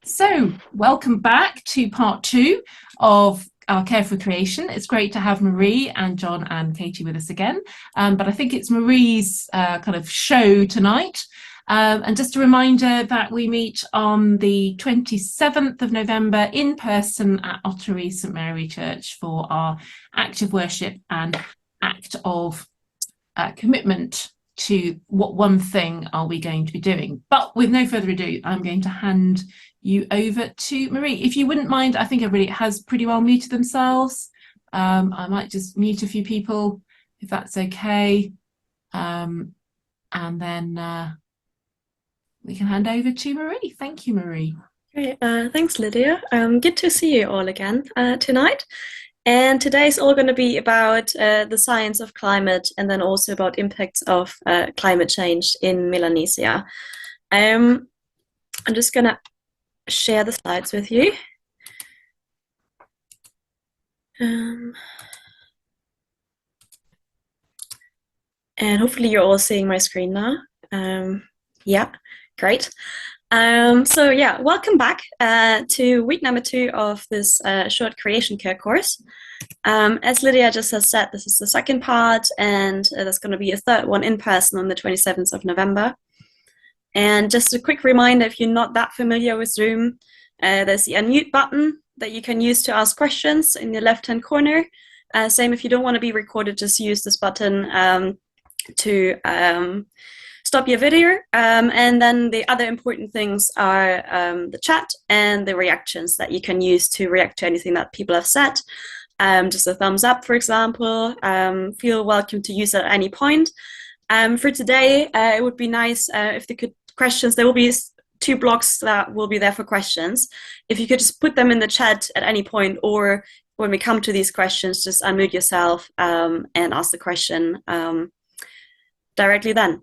So, welcome back to part two of our Care for Creation. It's great to have Marie and John and Katie with us again, but I think it's Marie's kind of show tonight. And just a reminder that we meet on the 27th of November in person at Otter St Mary Church for our act of worship and act of commitment to what one thing are we going to be doing. But with no further ado, I'm going to hand you over to Marie. If you wouldn't mind, I think everybody has pretty well muted themselves. I might just mute a few people if that's okay. And then we can hand over to Marie. Thank you, Marie. Great. Thanks, Lydia. Good to see you all again tonight. And today's all going to be about the science of climate and then also about impacts of climate change in Melanesia. I'm just going to share the slides with you. And hopefully you're all seeing my screen now. Yeah, great. So yeah, welcome back to week number 2 of this short creation care course. As Lydia just has said, this is the second part, and there's going to be a third one in person on the 27th of November. And just a quick reminder, if you're not that familiar with Zoom, there's the unmute button that you can use to ask questions in the left-hand corner. Same if you don't want to be recorded, just use this button to stop your video. And then the other important things are the chat and the reactions that you can use to react to anything that people have said. Just a thumbs up, for example. Feel welcome to use at any point. For today, it would be nice if there could questions. There will be 2 blocks that will be there for questions. If you could just put them in the chat at any point, or when we come to these questions, just unmute yourself and ask the question directly then.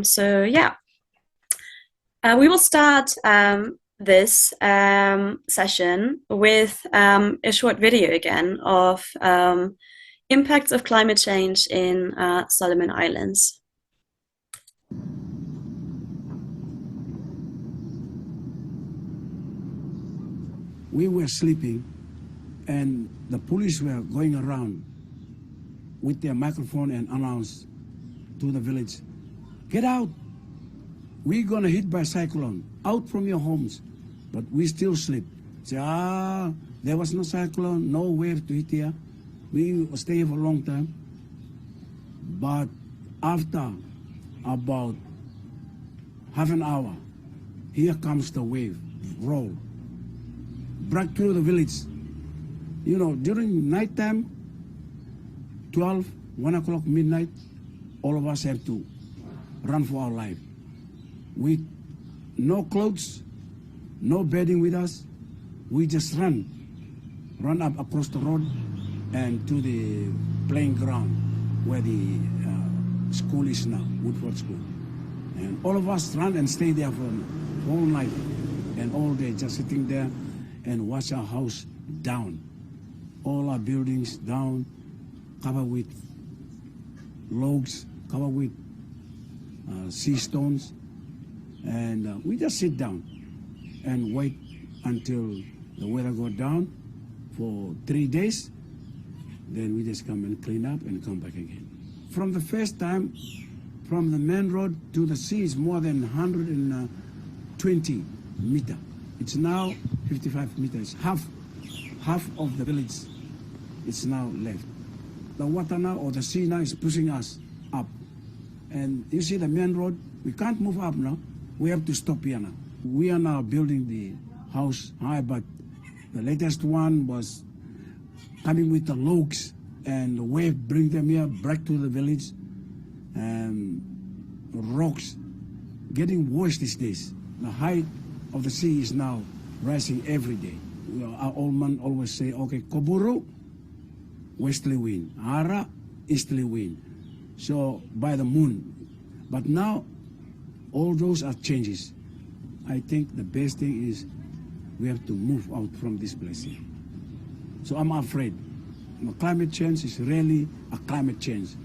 So yeah, we will start this session with a short video again of impacts of climate change in Solomon Islands. We were sleeping and the police were going around with their microphone and announced to the village, "Get out, we're gonna hit by cyclone, out from your homes." But we still sleep. Say, there was no cyclone, no wave to hit here. We stay here for a long time. But after about half an hour, here comes the wave, roll, break through the village. You know, during nighttime, 12, 1 o'clock, midnight, all of us have to run for our life. With no clothes, no bedding with us, we just run up across the road and to the playing ground where the school is now, Woodford School. And all of us run and stay there for all night and all day, just sitting there and watch our house down. All our buildings down, covered with logs, covered with sea stones. And we just sit down and wait until the weather go down for 3 days. Then we just come and clean up and come back again. From the first time, from the main road to the sea is more than 120 meters. It's now 55 meters. Half of the village is now left. The water now, or the sea now, is pushing us up. And you see the main road, we can't move up now. We have to stop here now. We are now building the house high, but the latest one was coming with the logs, and the wave bring them here, back to the village, and rocks getting worse these days. The height of the sea is now rising every day. Our old man always say, okay, Koburu, westerly wind, Ara, easterly wind. So by the moon. But now all those are changes. I think the best thing is we have to move out from this place here. So I'm afraid. Climate change is really a climate change.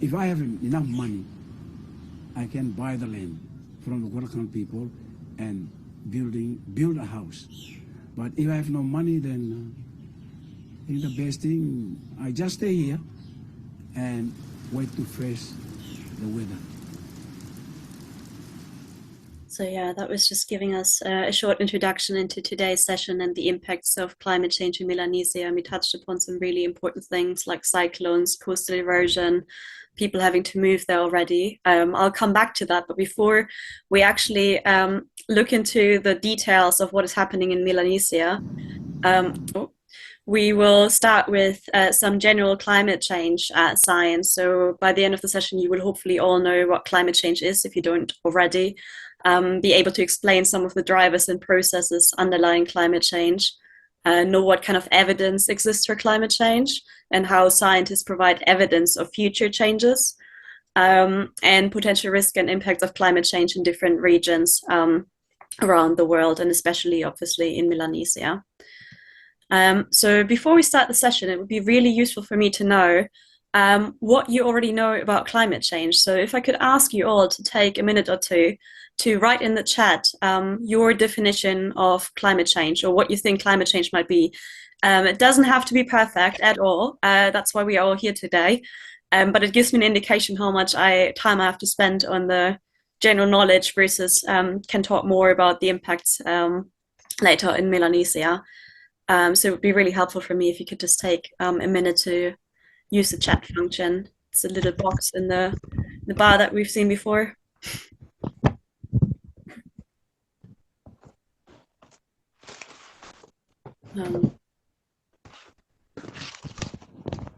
If I have enough money, I can buy the land from the Gurakan people and build a house. But if I have no money, then I think the best thing, I just stay here and wait to face the weather. So yeah, that was just giving us a short introduction into today's session and the impacts of climate change in Melanesia. And we touched upon some really important things like cyclones, coastal erosion, people having to move there already. I'll come back to that. But before we actually look into the details of what is happening in Melanesia, we will start with some general climate change science. So by the end of the session, you will hopefully all know what climate change is if you don't already. Be able to explain some of the drivers and processes underlying climate change, know what kind of evidence exists for climate change and how scientists provide evidence of future changes, and potential risk and impacts of climate change in different regions around the world, and especially obviously in Melanesia. So before we start the session, it would be really useful for me to know what you already know about climate change. So if I could ask you all to take a minute or two to write in the chat your definition of climate change, or what you think climate change might be. It doesn't have to be perfect at all. That's why we are all here today. But it gives me an indication how much time I have to spend on the general knowledge versus can talk more about the impacts later in Melanesia. So it would be really helpful for me if you could just take a minute to use the chat function. It's a little box in the bar that we've seen before.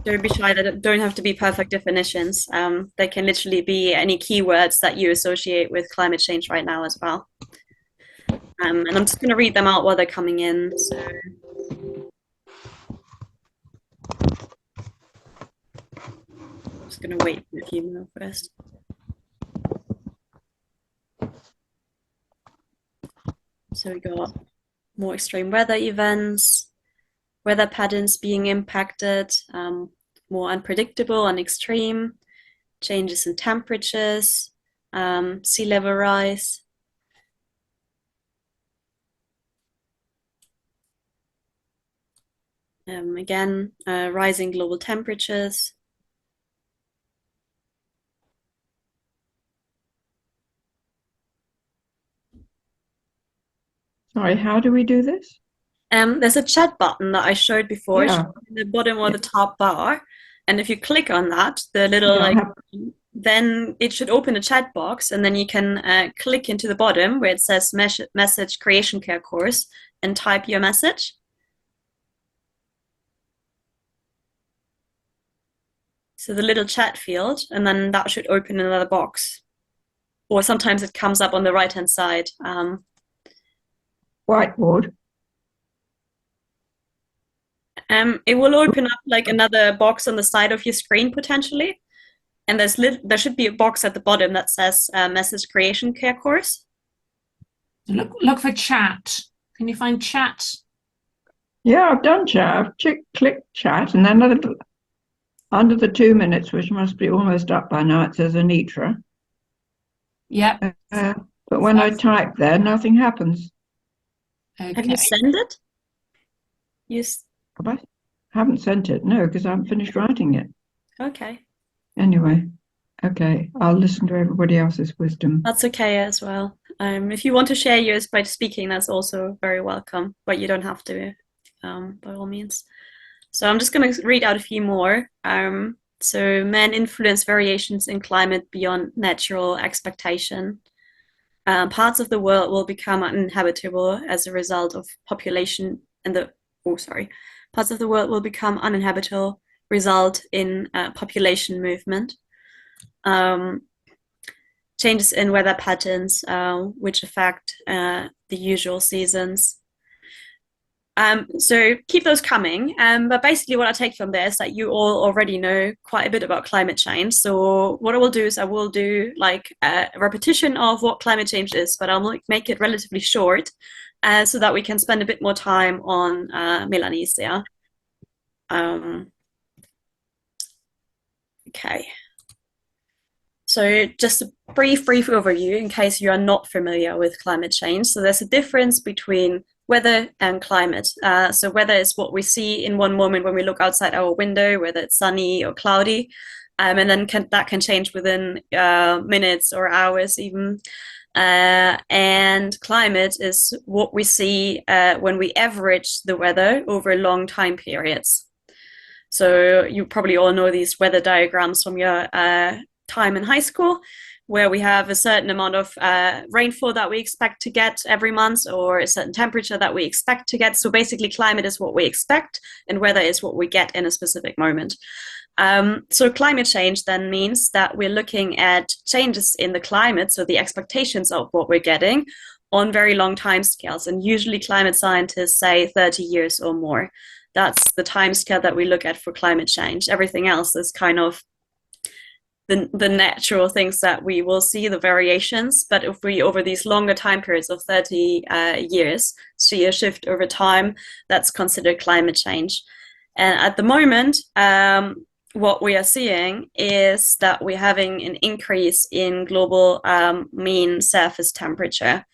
Don't be shy, that don't have to be perfect definitions. They can literally be any keywords that you associate with climate change right now as well. And I'm just going to read them out while they're coming in. So I'm just going to wait for a few minutes first. So we got more extreme weather events, weather patterns being impacted, more unpredictable and extreme, changes in temperatures, sea level rise. Again, rising global temperatures. Sorry, how do we do this? There's a chat button that I showed before, Yeah. in the bottom or the top bar. And if you click on that, the little then it should open a chat box, and then you can click into the bottom where it says message creation care course and type your message. So the little chat field, and then that should open another box. Or sometimes it comes up on the right-hand side. Whiteboard. It will open up like another box on the side of your screen potentially. And there should be a box at the bottom that says message creation care course. Look for chat. Can you find chat? Yeah, I've done chat. I've clicked chat, and then under the 2 minutes, which must be almost up by now, it says Anitra. Yep. But when I type there, nothing happens. Okay. Have you sent it? I haven't sent it, no, because I haven't finished writing it. Okay. Anyway, okay, I'll listen to everybody else's wisdom. That's okay as well. If you want to share yours by speaking, that's also very welcome, but you don't have to, by all means. So I'm just going to read out a few more. So man influence variations in climate beyond natural expectation. Parts of the world will become uninhabitable as a result of population parts of the world will become uninhabitable, result in population movement. Changes in weather patterns, which affect the usual seasons. So keep those coming. But basically what I take from this is that you all already know quite a bit about climate change. So what I will do is I will do like a repetition of what climate change is, but I'll make it relatively short so that we can spend a bit more time on Melanesia. Okay. So just a brief overview in case you are not familiar with climate change. So there's a difference between weather and climate. So weather is what we see in one moment when we look outside our window, whether it's sunny or cloudy, and then that can change within minutes or hours even. And climate is what we see when we average the weather over long time periods. So you probably all know these weather diagrams from your time in high school, where we have a certain amount of rainfall that we expect to get every month, or a certain temperature that we expect to get. So basically climate is what we expect and weather is what we get in a specific moment. So climate change then means that we're looking at changes in the climate, so the expectations of what we're getting on very long time scales. And usually climate scientists say 30 years or more. That's the time scale that we look at for climate change. Everything else is kind of the natural things that we will see, the variations. But if we, over these longer time periods of 30 years, see a shift over time, that's considered climate change. And at the moment, what we are seeing is that we're having an increase in global mean surface temperature,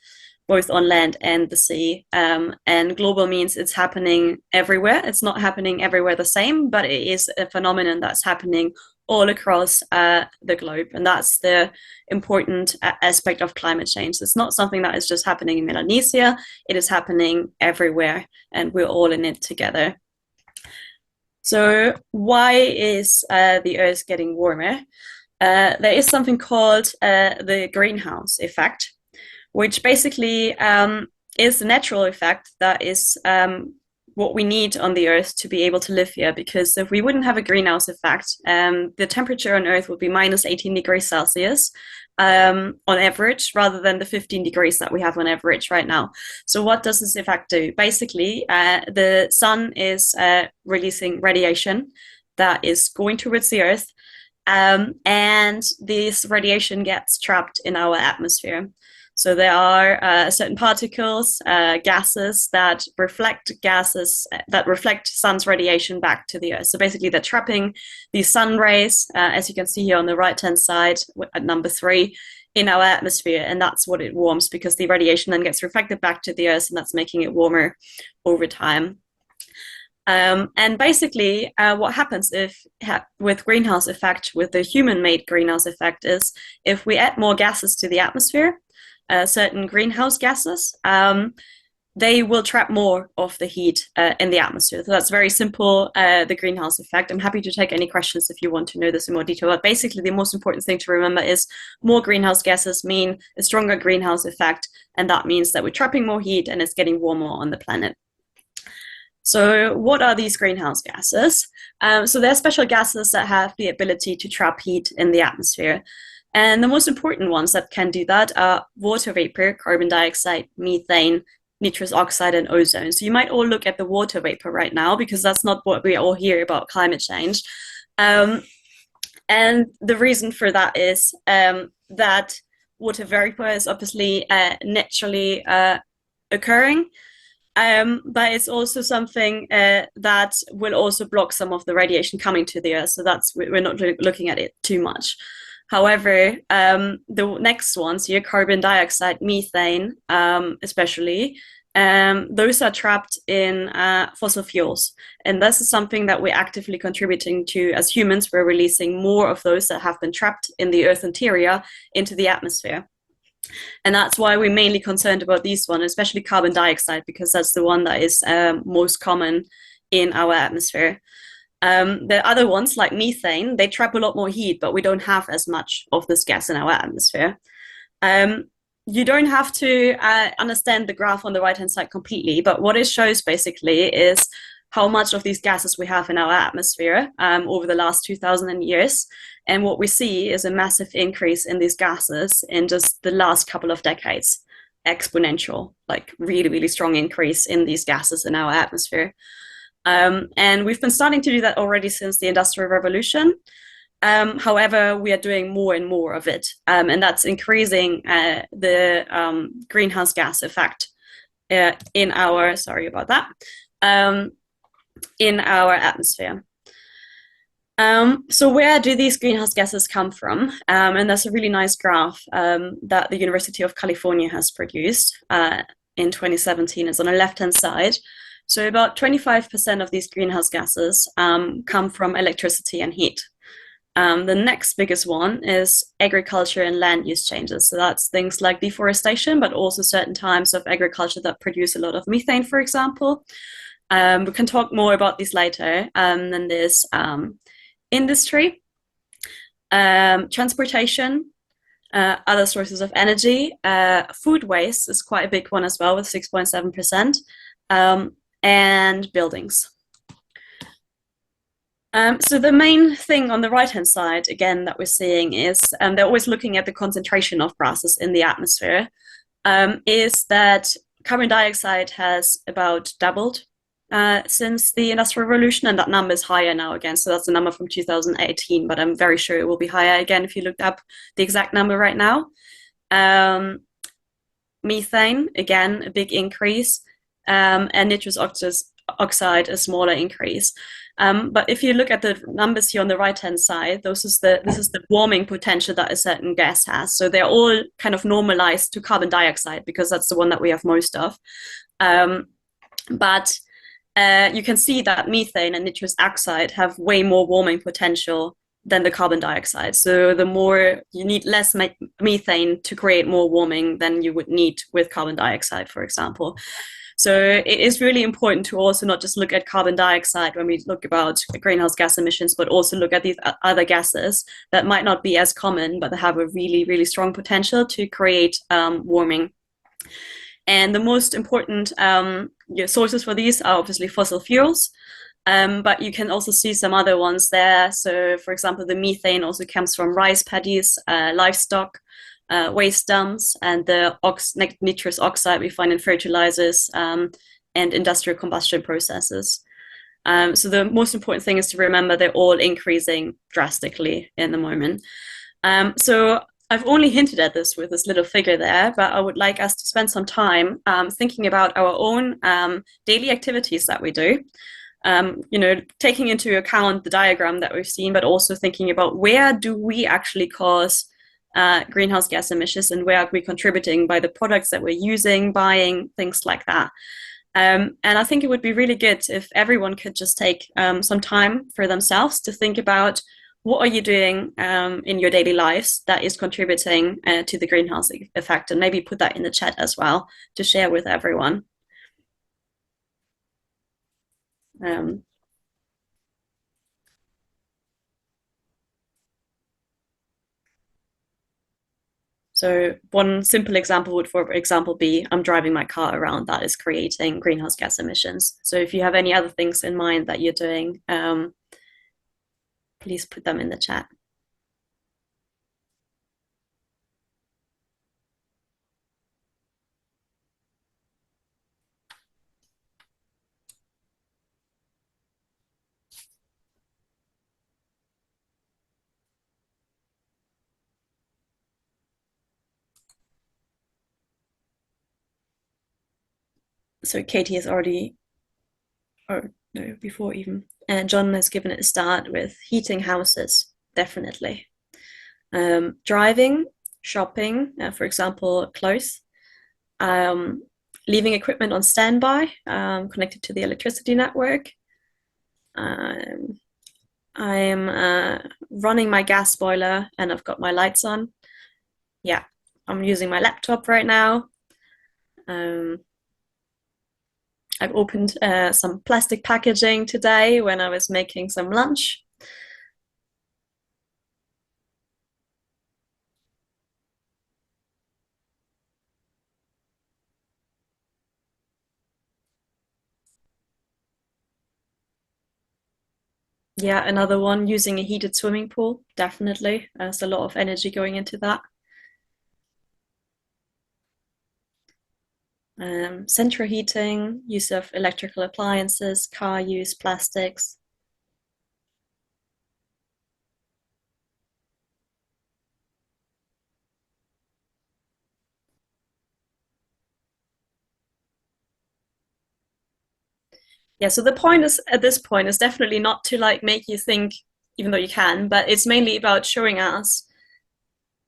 both on land and the sea. And global means it's happening everywhere. It's not happening everywhere the same, but it is a phenomenon that's happening all across the globe. And that's the important aspect of climate change. It's not something that is just happening in Melanesia. It is happening everywhere, and we're all in it together. So why is the Earth getting warmer? There is something called the greenhouse effect, which basically is the natural effect that is what we need on the Earth to be able to live here. Because if we wouldn't have a greenhouse effect, the temperature on Earth would be minus 18 degrees Celsius on average, rather than the 15 degrees that we have on average right now. So what does this effect do? Basically, the sun is releasing radiation that is going towards the Earth, and this radiation gets trapped in our atmosphere. So there are certain particles, gases that reflect sun's radiation back to the Earth. So basically they're trapping these sun rays, as you can see here on the right-hand side at number 3, in our atmosphere. And that's what it warms, because the radiation then gets reflected back to the Earth, and that's making it warmer over time. And basically what happens with greenhouse effect, with the human-made greenhouse effect, is if we add more gases to the atmosphere, certain greenhouse gases, they will trap more of the heat in the atmosphere. So that's very simple, the greenhouse effect. I'm happy to take any questions if you want to know this in more detail. But basically, the most important thing to remember is more greenhouse gases mean a stronger greenhouse effect, and that means that we're trapping more heat and it's getting warmer on the planet. So what are these greenhouse gases? So they're special gases that have the ability to trap heat in the atmosphere. And the most important ones that can do that are water vapor, carbon dioxide, methane, nitrous oxide, and ozone. So you might all look at the water vapor right now, because that's not what we all hear about climate change. And the reason for that is that water vapor is obviously naturally occurring, but it's also something that will also block some of the radiation coming to the Earth. So we're not looking at it too much. However, the next ones here, carbon dioxide, methane, especially, those are trapped in fossil fuels. And this is something that we're actively contributing to as humans. We're releasing more of those that have been trapped in the Earth interior into the atmosphere. And that's why we're mainly concerned about these ones, especially carbon dioxide, because that's the one that is most common in our atmosphere. The other ones, like methane, they trap a lot more heat, but we don't have as much of this gas in our atmosphere. You don't have to understand the graph on the right-hand side completely, but what it shows basically is how much of these gases we have in our atmosphere over the last 2,000 years. And what we see is a massive increase in these gases in just the last couple of decades. Exponential, like really, really strong increase in these gases in our atmosphere. And we've been starting to do that already since the Industrial Revolution. However, we are doing more and more of it, and that's increasing the greenhouse gas effect in our, sorry about that, in our atmosphere. So where do these greenhouse gases come from? And that's a really nice graph that the University of California has produced in 2017. It's on the left-hand side. So about 25% of these greenhouse gases come from electricity and heat. The next biggest one is agriculture and land use changes. So that's things like deforestation, but also certain types of agriculture that produce a lot of methane, for example. We can talk more about these later. Then there's industry, transportation, other sources of energy. Food waste is quite a big one as well, with 6.7%, and buildings. So the main thing on the right-hand side, again, that we're seeing is, they're always looking at the concentration of gases in the atmosphere, is that carbon dioxide has about doubled since the Industrial Revolution, and that number is higher now again. So that's a number from 2018, but I'm very sure it will be higher again if you looked up the exact number right now. Methane, again, a big increase, and nitrous oxide, a smaller increase. But if you look at the numbers here on the right-hand side, this is the warming potential that a certain gas has. So they're all kind of normalized to carbon dioxide because that's the one that we have most of. But you can see that methane and nitrous oxide have way more warming potential than the carbon dioxide. So the more you need less methane to create more warming than you would need with carbon dioxide, for example. So it is really important to also not just look at carbon dioxide when we look about greenhouse gas emissions, but also look at these other gases that might not be as common, but they have a really, really strong potential to create warming. And the most important sources for these are obviously fossil fuels, but you can also see some other ones there. So, for example, the methane also comes from rice paddies, livestock, waste dumps, and the nitrous oxide we find in fertilizers and industrial combustion processes. So the most important thing is to remember they're all increasing drastically in the moment. So I've only hinted at this with this little figure there, but I would like us to spend some time thinking about our own daily activities that we do. Taking into account the diagram that we've seen, but also thinking about where do we actually cause greenhouse gas emissions and where are we contributing by the products that we're using, buying, things like that. And I think it would be really good if everyone could just take some time for themselves to think about what are you doing in your daily lives that is contributing to the greenhouse effect, and maybe put that in the chat as well to share with everyone. So one simple example would, for example, be I'm driving my car around. That is creating greenhouse gas emissions. So if you have any other things in mind that you're doing, please put them in the chat. So Katie has already, or no, before even, John has given it a start with heating houses, definitely. Driving, shopping, for example, clothes, leaving equipment on standby, connected to the electricity network. I'm running my gas boiler and I've got my lights on. Yeah, I'm using my laptop right now. I've opened some plastic packaging today when I was making some lunch. Yeah, another one, using a heated swimming pool, definitely. There's a lot of energy going into that. Central heating, use of electrical appliances, car use, plastics. Yeah, so the point is, at this point, is definitely not to like make you think even though you can, but it's mainly about showing us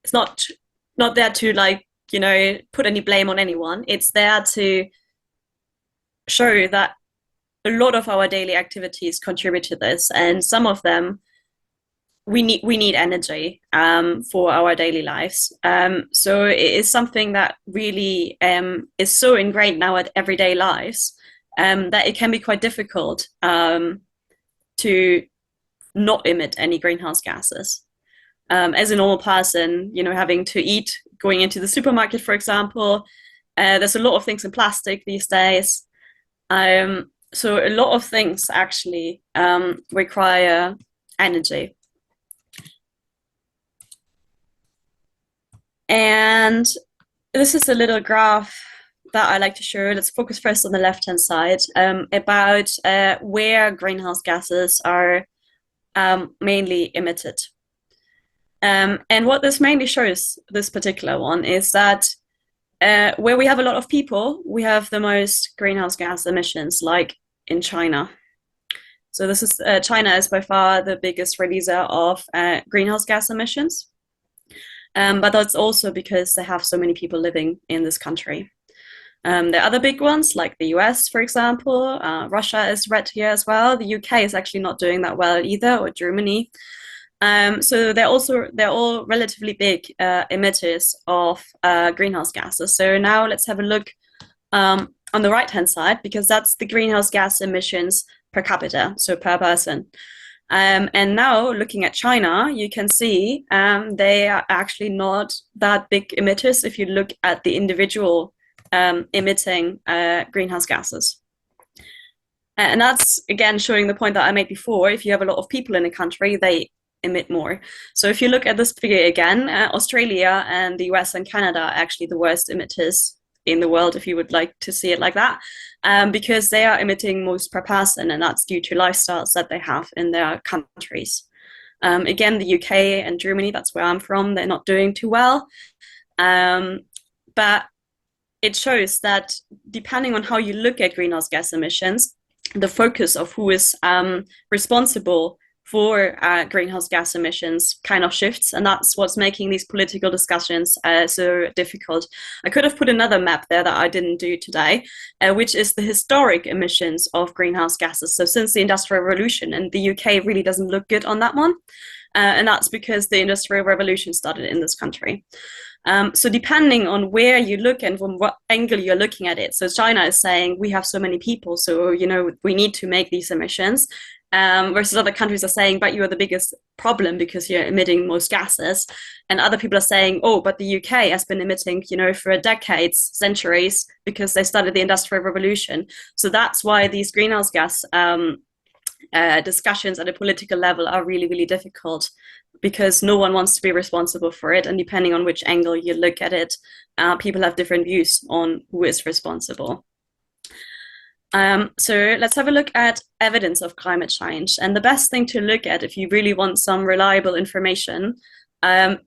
it's not there to like, you know, put any blame on anyone. It's there to show that a lot of our daily activities contribute to this, and some of them we need energy for our daily lives. So it is something that really is so ingrained now at everyday lives that it can be quite difficult to not emit any greenhouse gases. As a normal person, you know, having to eat, going into the supermarket, for example, there's a lot of things in plastic these days. So a lot of things actually require energy. And this is a little graph that I like to show. Let's focus first on the left-hand side about where greenhouse gases are mainly emitted. And what this mainly shows, this particular one, is that where we have a lot of people, we have the most greenhouse gas emissions, like in China. So this is China is by far the biggest releaser of greenhouse gas emissions. But that's also because they have so many people living in this country. There are other big ones like the US, for example. Russia is red here as well. The UK is actually not doing that well either, or Germany. So they're all relatively big emitters of greenhouse gases. So now let's have a look on the right-hand side, because that's the greenhouse gas emissions per capita, so per person. And now looking at China, you can see they are actually not that big emitters if you look at the individual emitting greenhouse gases. And that's, again, showing the point that I made before. If you have a lot of people in a country, they emit more. So if you look at this figure again, Australia and the US and Canada are actually the worst emitters in the world, if you would like to see it like that, because they are emitting most per person, and that's due to lifestyles that they have in their countries. Again, the UK and Germany, that's where I'm from, they're not doing too well. But it shows that depending on how you look at greenhouse gas emissions, the focus of who is responsible for greenhouse gas emissions kind of shifts, and that's what's making these political discussions so difficult. I could have put another map there that I didn't do today, which is the historic emissions of greenhouse gases. So since the Industrial Revolution, and the UK really doesn't look good on that one, and that's because the Industrial Revolution started in this country. So depending on where you look and from what angle you're looking at it, so China is saying we have so many people, so you know we need to make these emissions, versus other countries are saying, but you are the biggest problem because you're emitting most gases. And other people are saying, oh, but the UK has been emitting, you know, for decades, centuries, because they started the Industrial Revolution. So that's why these greenhouse gas discussions at a political level are really, really difficult, because no one wants to be responsible for it. And depending on which angle you look at it, people have different views on who is responsible. So let's have a look at evidence of climate change. And the best thing to look at if you really want some reliable information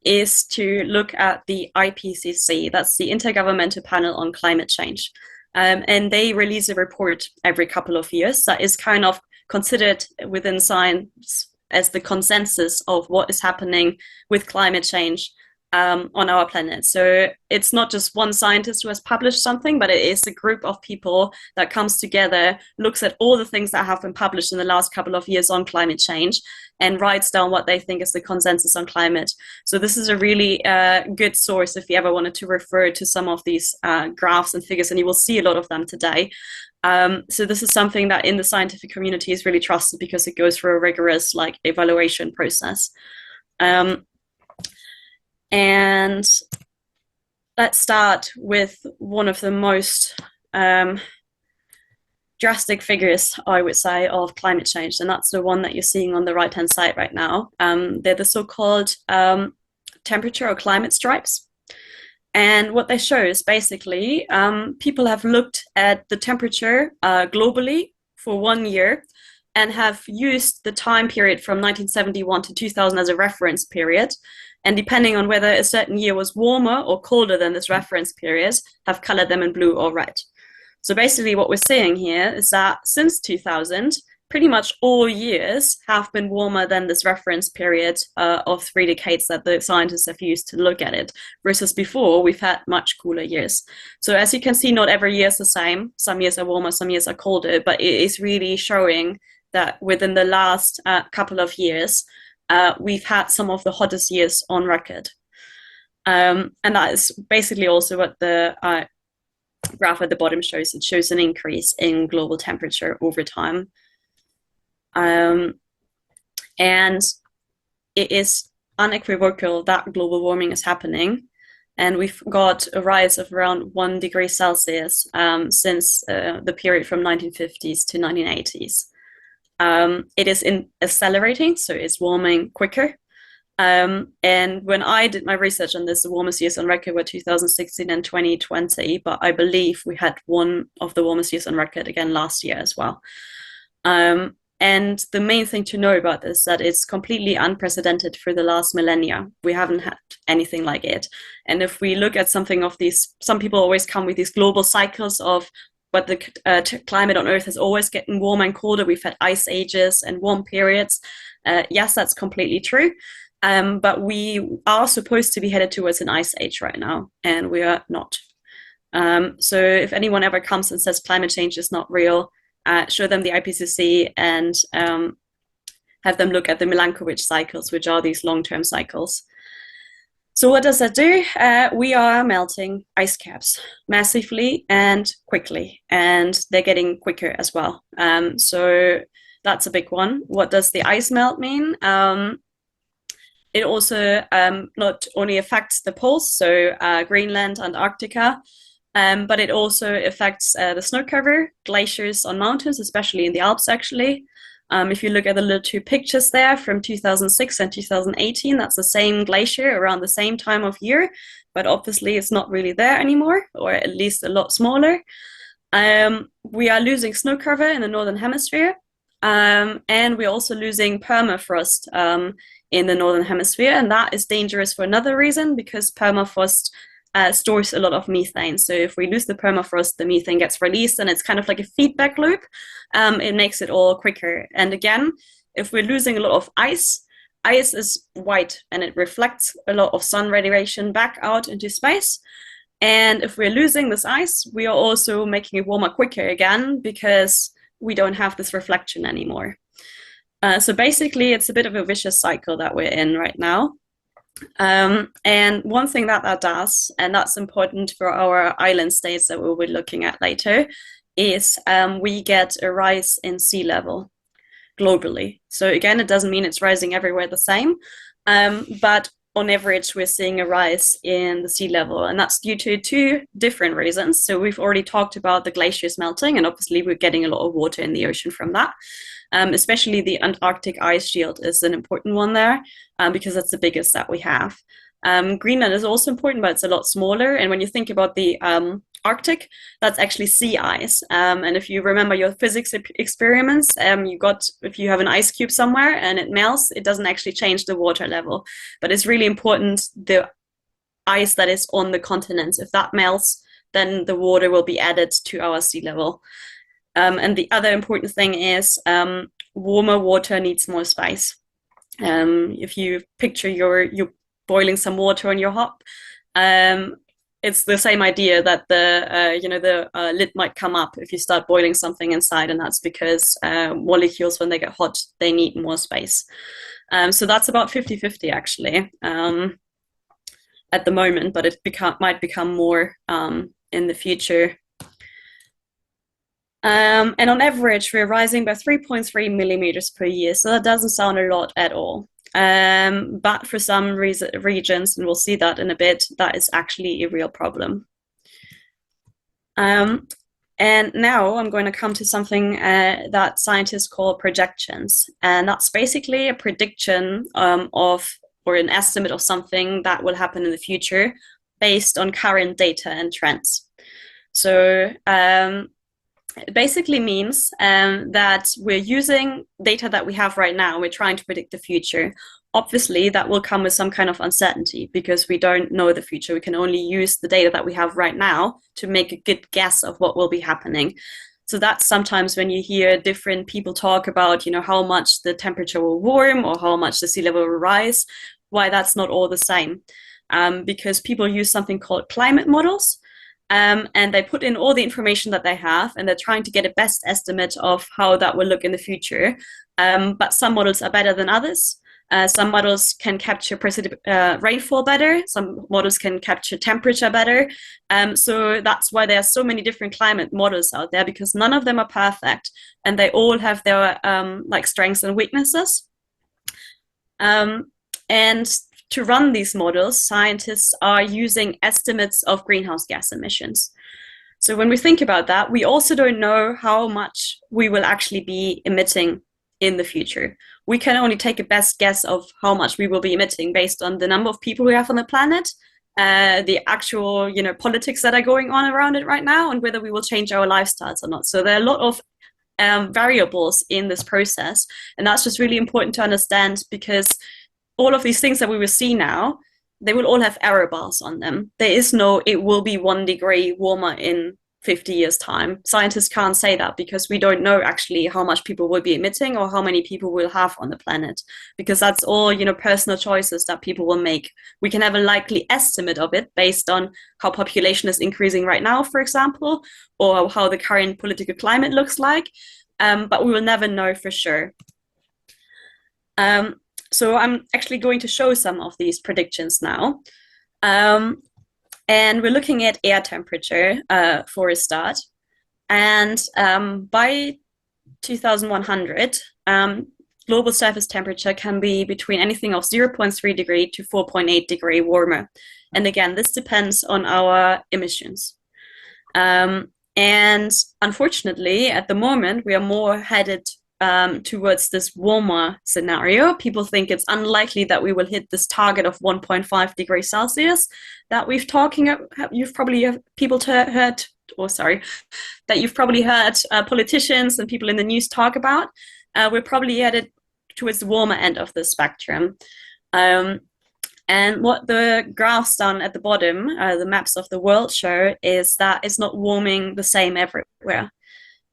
is to look at the IPCC. That's the Intergovernmental Panel on Climate Change. And they release a report every couple of years that is kind of considered within science as the consensus of what is happening with climate change on our planet. So it's not just one scientist who has published something, but it is a group of people that comes together, looks at all the things that have been published in the last couple of years on climate change, and writes down what they think is the consensus on climate. So this is a really good source if you ever wanted to refer to some of these graphs and figures, and you will see a lot of them today. So this is something that in the scientific community is really trusted because it goes through a rigorous evaluation process. And let's start with one of the most drastic figures, I would say, of climate change, and that's the one that you're seeing on the right-hand side right now. They're the so-called temperature or climate stripes. And what they show is basically people have looked at the temperature globally for 1 year and have used the time period from 1971 to 2000 as a reference period. And depending on whether a certain year was warmer or colder than this reference period, have colored them in blue or red. So basically what we're seeing here is that since 2000, pretty much all years have been warmer than this reference period of 3 decades that the scientists have used to look at it, versus before we've had much cooler years. So as you can see, not every year is the same. Some years are warmer, some years are colder, but it is really showing that within the last couple of years, we've had some of the hottest years on record. And that is basically also what the graph at the bottom shows. It shows an increase in global temperature over time. And it is unequivocal that global warming is happening. And we've got a rise of around 1 degree Celsius since the period from 1950s to 1980s. It is accelerating, so it's warming quicker. And when I did my research on this, the warmest years on record were 2016 and 2020, but I believe we had one of the warmest years on record again last year as well. And the main thing to know about this is that it's completely unprecedented for the last millennia. We haven't had anything like it. And if we look at something of these, some people always come with these global cycles of but the climate on Earth has always getting warmer and colder. We've had ice ages and warm periods. Yes, that's completely true. But we are supposed to be headed towards an ice age right now, and we are not. So if anyone ever comes and says climate change is not real, show them the IPCC and have them look at the Milankovitch cycles, which are these long-term cycles. So what does that do? We are melting ice caps massively and quickly, and they're getting quicker as well. So that's a big one. What does the ice melt mean? It also not only affects the poles, so Greenland, Antarctica, but it also affects the snow cover, glaciers on mountains, especially in the Alps, actually. If you look at the little two pictures there from 2006 and 2018, that's the same glacier around the same time of year, but obviously it's not really there anymore, or at least a lot smaller. We are losing snow cover in the Northern Hemisphere, and we're also losing permafrost in the Northern Hemisphere, and that is dangerous for another reason, because permafrost stores a lot of methane. So if we lose the permafrost, the methane gets released, and it's kind of like a feedback loop. It makes it all quicker. And again, if we're losing a lot of ice, ice is white and it reflects a lot of sun radiation back out into space. And if we're losing this ice, we are also making it warmer quicker again, because we don't have this reflection anymore. So basically, it's a bit of a vicious cycle that we're in right now. And one thing that does, and that's important for our island states that we'll be looking at later, is we get a rise in sea level globally. So again, it doesn't mean it's rising everywhere the same, but on average, we're seeing a rise in the sea level, and that's due to two different reasons. So we've already talked about the glaciers melting, and obviously we're getting a lot of water in the ocean from that. Especially the Antarctic ice shield is an important one there, because that's the biggest that we have. Greenland is also important, but it's a lot smaller. And when you think about the Arctic, that's actually sea ice. And if you remember your physics experiments, if you have an ice cube somewhere and it melts, it doesn't actually change the water level. But it's really important, the ice that is on the continents, if that melts, then the water will be added to our sea level. And the other important thing is warmer water needs more space. If you picture you're boiling some water on your hot, it's the same idea that the lid might come up if you start boiling something inside, and that's because molecules, when they get hot, they need more space. So that's about 50-50 actually at the moment, but it might become more in the future. And on average, we're rising by 3.3 millimeters per year, so that doesn't sound a lot at all. But for some regions, and we'll see that in a bit, that is actually a real problem. And now I'm going to come to something that scientists call projections. And that's basically a prediction or an estimate of something that will happen in the future based on current data and trends. So it basically means that we're using data that we have right now. We're trying to predict the future. Obviously, that will come with some kind of uncertainty because we don't know the future. We can only use the data that we have right now to make a good guess of what will be happening. So that's sometimes when you hear different people talk about, how much the temperature will warm or how much the sea level will rise, why that's not all the same. Because people use something called climate models, and they put in all the information that they have, and they're trying to get a best estimate of how that will look in the future. But some models are better than others. Some models can capture rainfall better. Some models can capture temperature better. So that's why there are so many different climate models out there, because none of them are perfect, and they all have their strengths and weaknesses. And to run these models, scientists are using estimates of greenhouse gas emissions. So when we think about that, we also don't know how much we will actually be emitting in the future. We can only take a best guess of how much we will be emitting based on the number of people we have on the planet, the actual politics that are going on around it right now, and whether we will change our lifestyles or not. So there are a lot of variables in this process, and that's just really important to understand, because all of these things that we will see now, they will all have error bars on them. There is no, it will be 1 degree warmer in 50 years time. Scientists can't say that, because we don't know actually how much people will be emitting or how many people we'll have on the planet, because that's all personal choices that people will make. We can have a likely estimate of it based on how population is increasing right now, for example, or how the current political climate looks like, but we will never know for sure. So I'm actually going to show some of these predictions now. And we're looking at air temperature for a start. And by 2100, global surface temperature can be between anything of 0.3 degree to 4.8 degree warmer. And again, this depends on our emissions. And unfortunately, at the moment, we are more headed towards this warmer scenario. People think it's unlikely that we will hit this target of 1.5 degrees Celsius that you've probably heard politicians and people in the news talk about. We're probably headed towards the warmer end of the spectrum. And what the graphs down at the bottom, the maps of the world show, is that it's not warming the same everywhere.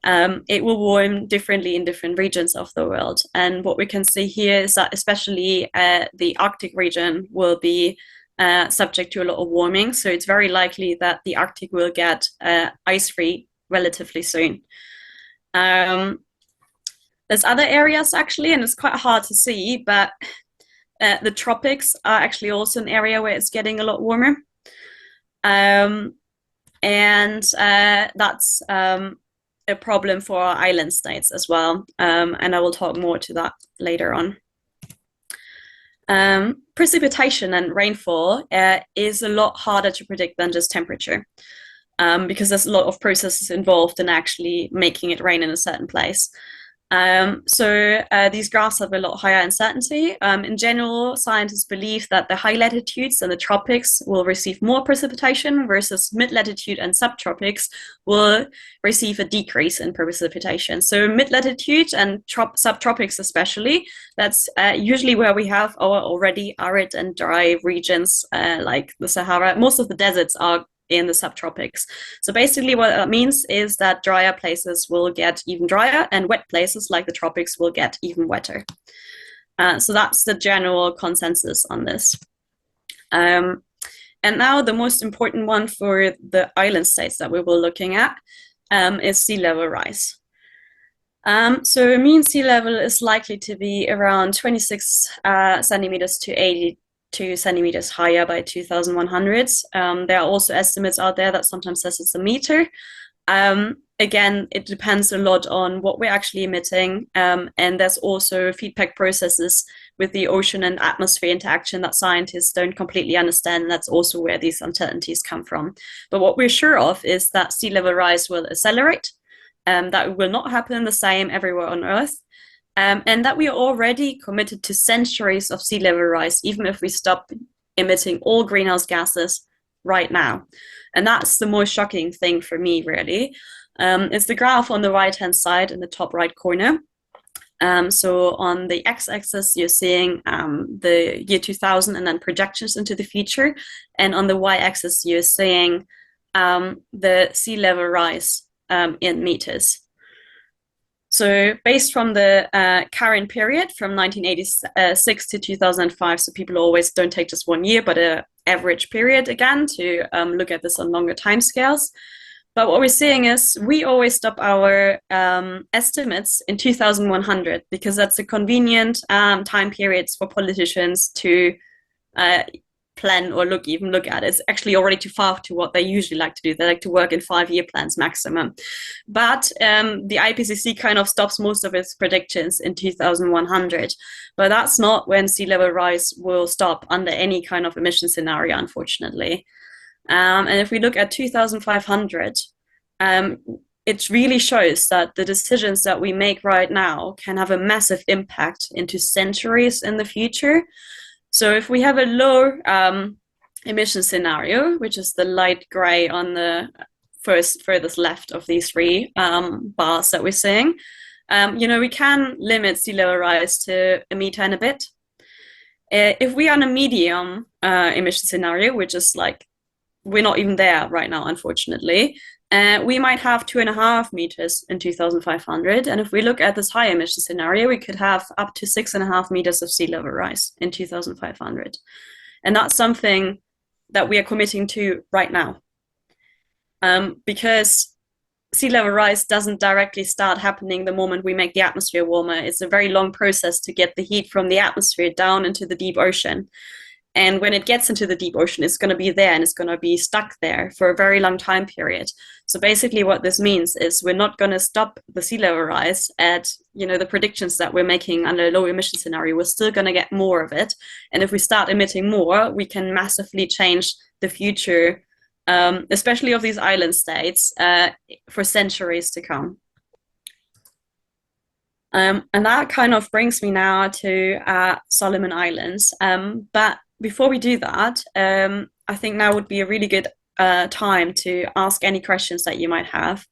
It will warm differently in different regions of the world. And what we can see here is that especially the Arctic region will be subject to a lot of warming. So it's very likely that the Arctic will get ice-free relatively soon. There's other areas actually, and it's quite hard to see, but the tropics are actually also an area where it's getting a lot warmer. And that's a problem for our island states as well, and I will talk more to that later on. Precipitation and rainfall is a lot harder to predict than just temperature, because there's a lot of processes involved in actually making it rain in a certain place. So these graphs have a lot higher uncertainty. In general, scientists believe that the high latitudes and the tropics will receive more precipitation, versus mid-latitude and subtropics will receive a decrease in precipitation. So mid-latitude and subtropics especially, that's usually where we have our already arid and dry regions like the Sahara. Most of the deserts are in the subtropics. So basically what that means is that drier places will get even drier, and wet places like the tropics will get even wetter. So that's the general consensus on this. And now the most important one for the island states that we were looking at is sea level rise. So mean sea level is likely to be around 26 centimeters to 82 centimeters higher by 2100. There are also estimates out there that sometimes says it's a meter. Again, it depends a lot on what we're actually emitting, and there's also feedback processes with the ocean and atmosphere interaction that scientists don't completely understand. That's also where these uncertainties come from. But what we're sure of is that sea level rise will accelerate, that will not happen the same everywhere on Earth, and that we are already committed to centuries of sea level rise, even if we stop emitting all greenhouse gases right now. And that's the most shocking thing for me, really. It's the graph on the right-hand side in the top right corner. So on the x-axis, you're seeing the year 2000 and then projections into the future. And on the y-axis, you're seeing the sea level rise in meters. So based from the current period from 1986 to 2005, so people always don't take just 1 year, but an average period again to look at this on longer timescales. But what we're seeing is we always stop our estimates in 2100 because that's a convenient time periods for politicians to plan or look at. It's actually already too far to what they usually like to do. They like to work in 5-year plans maximum. But the IPCC kind of stops most of its predictions in 2100. But that's not when sea level rise will stop under any kind of emission scenario, unfortunately. And if we look at 2500, it really shows that the decisions that we make right now can have a massive impact into centuries in the future. So if we have a low emission scenario, which is the light gray on the furthest left of these three bars that we're seeing, we can limit sea level rise to 1 meter and a bit. If we are on a medium emission scenario, which is like, we're not even there right now, unfortunately, we might have 2.5 meters in 2500. And if we look at this high emission scenario, we could have up to 6.5 meters of sea level rise in 2500. And that's something that we are committing to right now. Because sea level rise doesn't directly start happening the moment we make the atmosphere warmer. It's a very long process to get the heat from the atmosphere down into the deep ocean. And when it gets into the deep ocean, it's going to be there and it's going to be stuck there for a very long time period. So basically what this means is we're not going to stop the sea level rise at, the predictions that we're making under a low emission scenario. We're still going to get more of it. And if we start emitting more, we can massively change the future, especially of these island states, for centuries to come. And that kind of brings me now to Solomon Islands. But before we do that, I think now would be a really good time to ask any questions that you might have.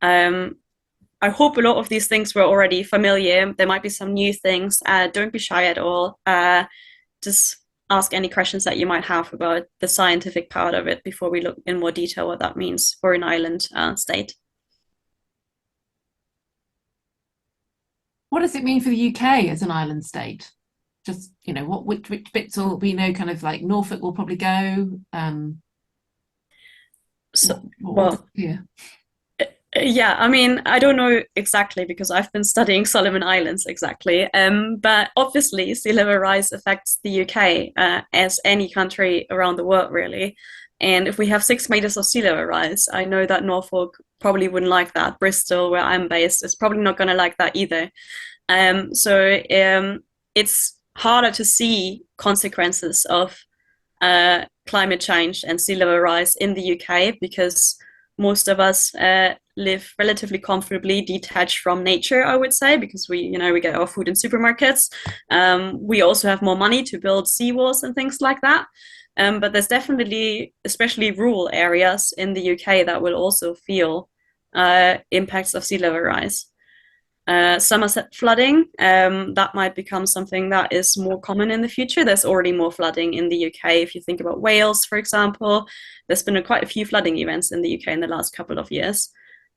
I hope a lot of these things were already familiar. There might be some new things. Don't be shy at all. Just ask any questions that you might have about the scientific part of it before we look in more detail what that means for an island state. What does it mean for the UK as an island state? Just, which bits will we know, kind of like Norfolk will probably go? Yeah, I mean, I don't know exactly because I've been studying Solomon Islands exactly. But obviously, sea level rise affects the UK as any country around the world, really. And if we have 6 meters of sea level rise, I know that Norfolk probably wouldn't like that. Bristol, where I'm based, is probably not going to like that either. So it's harder to see consequences of climate change and sea level rise in the UK because most of us live relatively comfortably detached from nature, I would say, because we get our food in supermarkets. We also have more money to build seawalls and things like that. But there's definitely, especially rural areas in the UK, that will also feel impacts of sea level rise. Somerset flooding, that might become something that is more common in the future. There's already more flooding in the UK. If you think about Wales, for example, there's been quite a few flooding events in the UK in the last couple of years.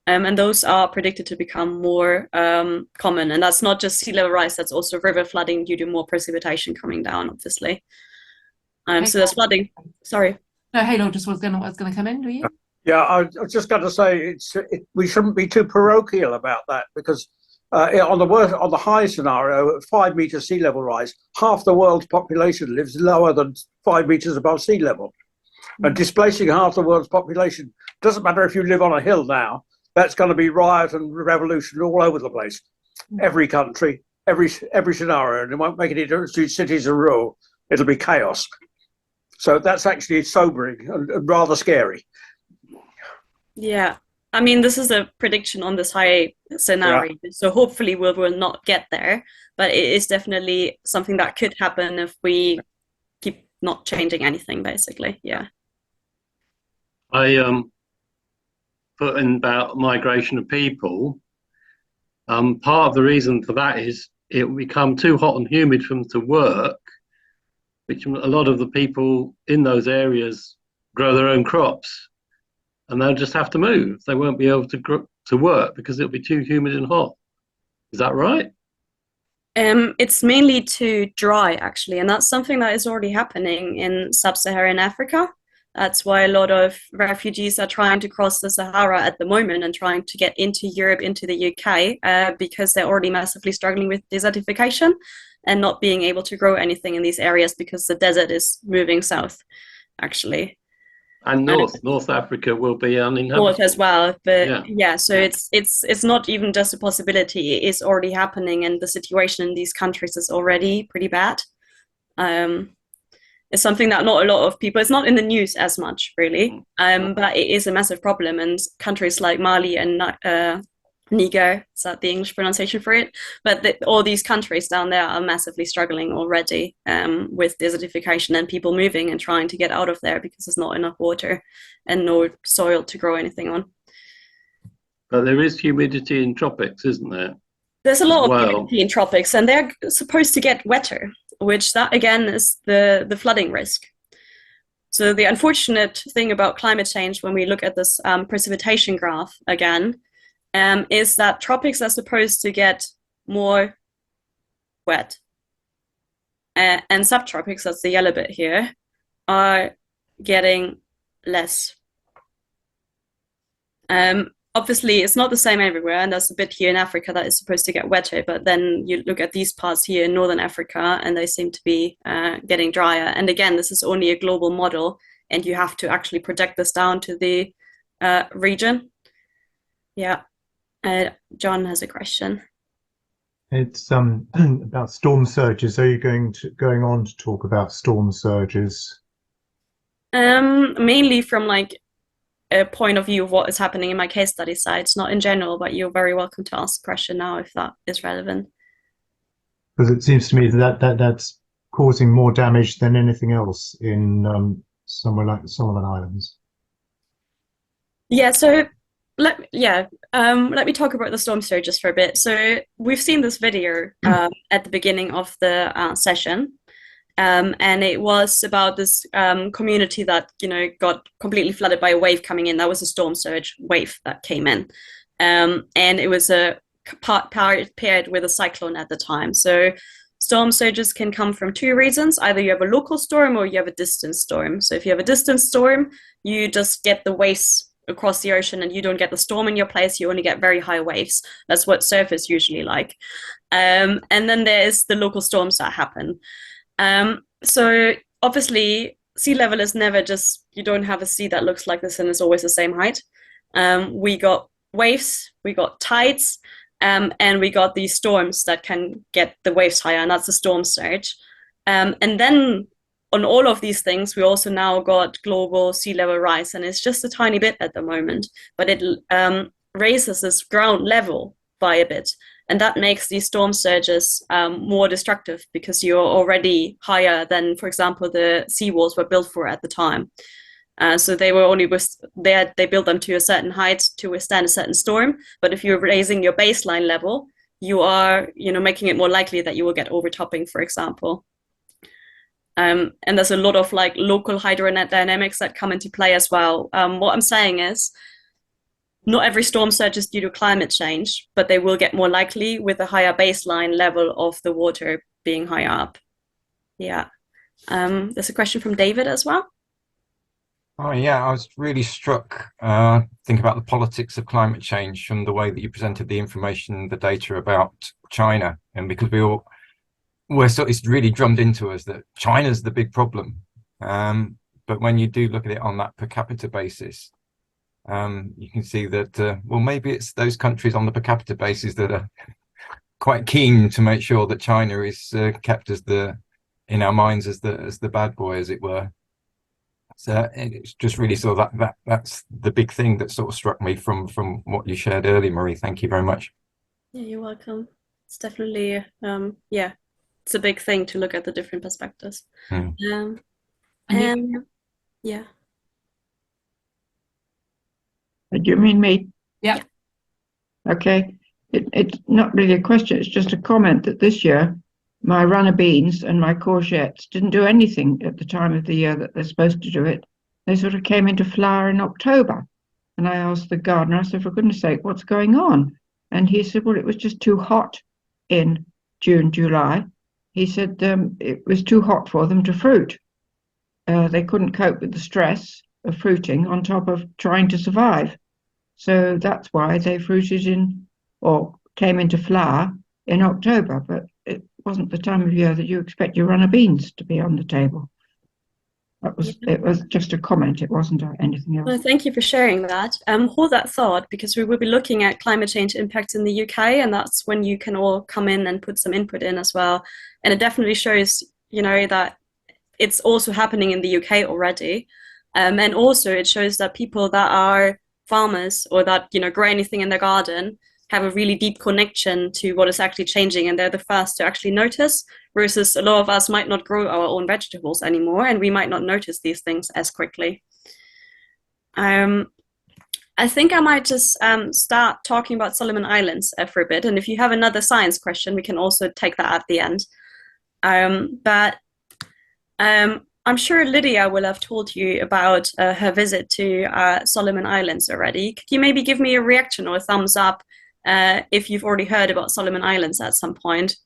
And those are predicted to become more common. And that's not just sea level rise, that's also river flooding due to more precipitation coming down, obviously. So there's flooding. Sorry. No, Halo just was going to come in, do you? Yeah, I was just going to say we shouldn't be too parochial about that because on the high scenario, at 5 meters sea level rise, half the world's population lives lower than 5 meters above sea level. And displacing half the world's population, doesn't matter if you live on a hill now, that's going to be riot and revolution all over the place. Every country, every scenario, and it won't make any difference to cities and rural. It'll be chaos. So that's actually sobering and rather scary. Yeah. I mean, this is a prediction on this high scenario, so hopefully we will not get there, but it is definitely something that could happen if we keep not changing anything, basically. Yeah. I put in about migration of people. Part of the reason for that is it will become too hot and humid for them to work, which a lot of the people in those areas grow their own crops. And they'll just have to move. They won't be able to to work because it'll be too humid and hot. Is that right? It's mainly too dry, actually, and that's something that is already happening in sub-Saharan Africa. That's why a lot of refugees are trying to cross the Sahara at the moment and trying to get into Europe, into the UK, because they're already massively struggling with desertification and not being able to grow anything in these areas because the desert is moving south, actually. And North Africa will be uninhabitable. North as well, but so Yeah. it's not even just a possibility. It is already happening, and the situation in these countries is already pretty bad. It's something that not a lot of people, it's not in the news as much, really, but it is a massive problem. And countries like Mali and Niger, is that the English pronunciation for it? But all these countries down there are massively struggling already with desertification and people moving and trying to get out of there because there's not enough water and no soil to grow anything on. But there is humidity in tropics, isn't there? There's a lot of humidity in tropics, and they're supposed to get wetter, which that again is the flooding risk. So the unfortunate thing about climate change, when we look at this precipitation graph again, is that tropics are supposed to get more wet, and subtropics, that's the yellow bit here, are getting less. Obviously, it's not the same everywhere, and there's a bit here in Africa that is supposed to get wetter, but then you look at these parts here in Northern Africa, and they seem to be getting drier. And again, this is only a global model, and you have to actually project this down to the region. Yeah. John has a question. It's about storm surges. Are you going on to talk about storm surges? Mainly from like a point of view of what is happening in my case study sites, not in general, but you're very welcome to ask a question now if that is relevant. Because it seems to me that's causing more damage than anything else in somewhere like the Solomon Islands. Yeah, so let me talk about the storm surges for a bit. So we've seen this video at the beginning of the session, and it was about this community that got completely flooded by a wave coming in. That was a storm surge wave that came in, and it was paired with a cyclone at the time. So storm surges can come from two reasons: either you have a local storm or you have a distant storm. So if you have a distant storm, you just get the waves across the ocean and you don't get the storm in your place, you only get very high waves. That's what surf is usually like. And then there's the local storms that happen. So obviously sea level is never just, you don't have a sea that looks like this and is always the same height. We got waves, we got tides, and we got these storms that can get the waves higher, and that's a storm surge. And then on all of these things, we also now got global sea level rise, and it's just a tiny bit at the moment, but it raises this ground level by a bit, and that makes these storm surges more destructive because you're already higher than, for example, the seawalls were built for at the time. So they were only they built them to a certain height to withstand a certain storm, but if you're raising your baseline level, you are making it more likely that you will get overtopping, for example. And there's a lot of like local hydrodynamics that come into play as well. What I'm saying is, not every storm surge is due to climate change, but they will get more likely with a higher baseline level of the water being higher up. Yeah. There's a question from David as well. Oh yeah, I was really struck thinking about the politics of climate change from the way that you presented the information, the data about China, and because it's really drummed into us that China's the big problem. But when you do look at it on that per capita basis, you can see that, well, maybe it's those countries on the per capita basis that are quite keen to make sure that China is kept as in our minds as the bad boy, as it were. So it's just really sort of that's the big thing that sort of struck me from what you shared earlier, Marie. Thank you very much. Yeah, you're welcome. It's definitely, it's a big thing to look at the different perspectives. Yeah. Do you mean me? Yeah. Okay. It's not really a question, it's just a comment that this year my runner beans and my courgettes didn't do anything at the time of the year that they're supposed to do it. They sort of came into flower in October. And I asked the gardener, I said, for goodness sake, what's going on? And he said, well, it was just too hot in June, July. He said it was too hot for them to fruit. They couldn't cope with the stress of fruiting on top of trying to survive. So that's why they fruited or came into flower in October. But it wasn't the time of year that you expect your runner beans to be on the table. It was just a comment. It wasn't anything else. Well, thank you for sharing that. Hold that thought, because we will be looking at climate change impacts in the UK, and that's when you can all come in and put some input in as well. And it definitely shows, that it's also happening in the UK already. And also it shows that people that are farmers or that, grow anything in their garden have a really deep connection to what is actually changing, and they're the first to actually notice, versus a lot of us might not grow our own vegetables anymore, and we might not notice these things as quickly. I think I might just start talking about Solomon Islands for a bit, and if you have another science question, we can also take that at the end. But I'm sure Lydia will have told you about her visit to Solomon Islands already. Could you maybe give me a reaction or a thumbs up if you've already heard about Solomon Islands at some point?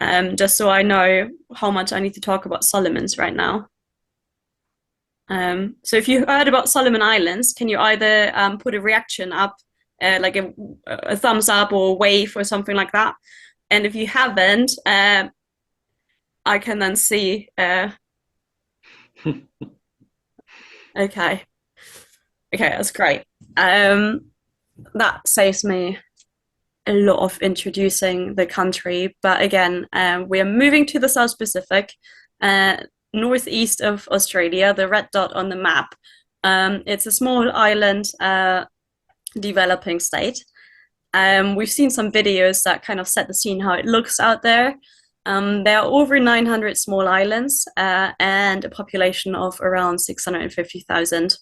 Just so I know how much I need to talk about Solomons right now. So if you heard about Solomon Islands, can you either put a reaction up, like a thumbs up or a wave or something like that? And if you haven't, I can then see. Okay, that's great. That saves me a lot of introducing the country. But again, we are moving to the South Pacific, northeast of Australia, the red dot on the map. It's a small island developing state. We've seen some videos that kind of set the scene how it looks out there. There are over 900 small islands and a population of around 650,000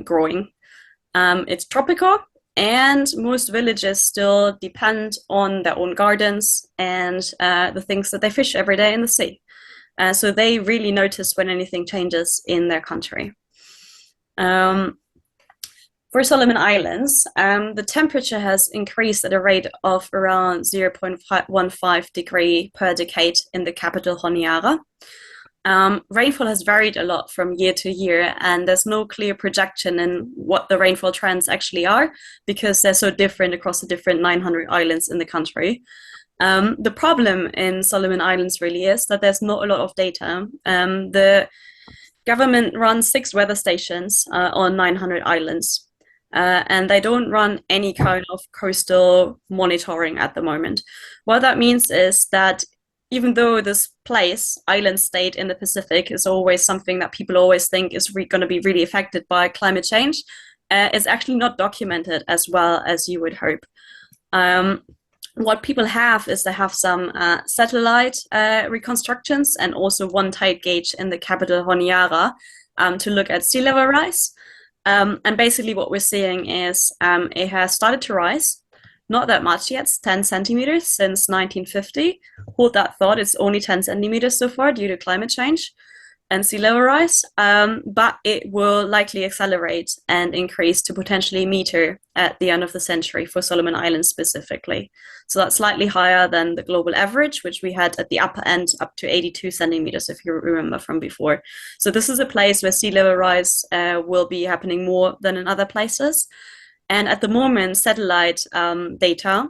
growing. It's tropical, and most villages still depend on their own gardens and the things that they fish every day in the sea. So they really notice when anything changes in their country. For Solomon Islands, the temperature has increased at a rate of around 0.15 degree per decade in the capital, Honiara. Rainfall has varied a lot from year to year, and there's no clear projection in what the rainfall trends actually are, because they're so different across the different 900 islands in the country. The problem in Solomon Islands really is that there's not a lot of data. The government runs 6 weather stations on 900 islands. And they don't run any kind of coastal monitoring at the moment. What that means is that even though this place, island state in the Pacific, is always something that people always think is going to be really affected by climate change, it's actually not documented as well as you would hope. What people have is they have some satellite reconstructions and also one tide gauge in the capital, Honiara, to look at sea level rise. And basically what we're seeing is it has started to rise, not that much yet, it's 10 centimeters since 1950. Hold that thought, it's only 10 centimeters so far due to climate change and sea level rise, but it will likely accelerate and increase to potentially a meter at the end of the century for Solomon Islands specifically. So that's slightly higher than the global average, which we had at the upper end up to 82 centimeters, if you remember from before. So this is a place where sea level rise will be happening more than in other places. And at the moment, satellite data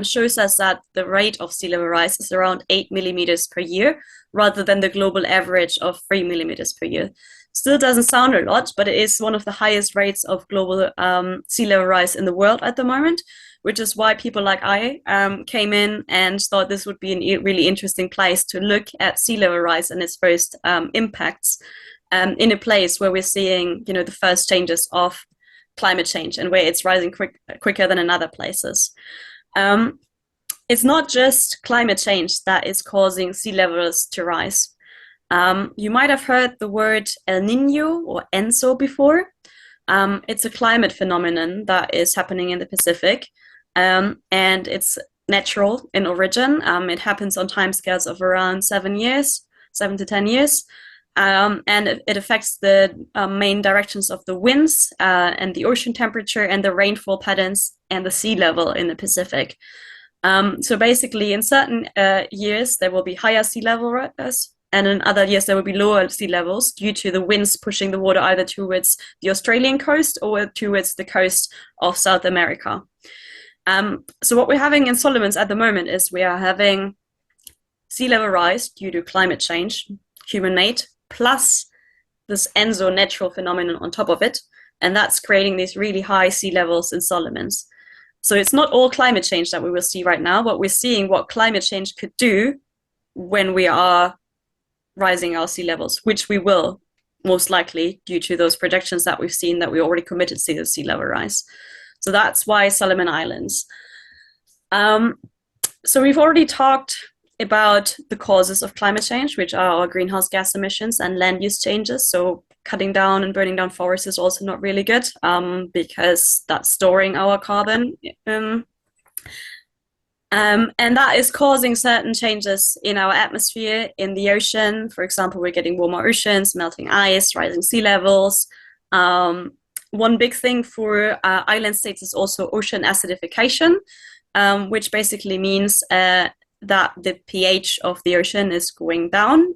shows us that the rate of sea level rise is around 8 millimeters per year, rather than the global average of 3 millimeters per year. Still doesn't sound a lot, but it is one of the highest rates of global sea level rise in the world at the moment, which is why people like I came in and thought this would be a really interesting place to look at sea level rise and its first impacts in a place where we're seeing, the first changes of climate change and where it's rising quicker than in other places. It's not just climate change that is causing sea levels to rise. You might have heard the word El Niño or ENSO before. It's a climate phenomenon that is happening in the Pacific, and it's natural in origin. It happens on timescales of around 7 to 10 years. and it affects the main directions of the winds and the ocean temperature and the rainfall patterns and the sea level in the Pacific. So basically, in certain years, there will be higher sea level rise, and in other years, there will be lower sea levels due to the winds pushing the water either towards the Australian coast or towards the coast of South America. So what we're having in Solomons at the moment is we are having sea level rise due to climate change, human-made, plus this ENSO natural phenomenon on top of it, and that's creating these really high sea levels in Solomons. So it's not all climate change that we will see right now, but we're seeing what climate change could do when we are rising our sea levels, which we will most likely due to those projections that we've seen that we already committed to the sea level rise. So that's why Solomon Islands. So we've already talked about the causes of climate change, which are our greenhouse gas emissions and land use changes. So cutting down and burning down forests is also not really good because that's storing our carbon. And that is causing certain changes in our atmosphere, in the ocean. For example, we're getting warmer oceans, melting ice, rising sea levels. One big thing for island states is also ocean acidification, which basically means that the pH of the ocean is going down.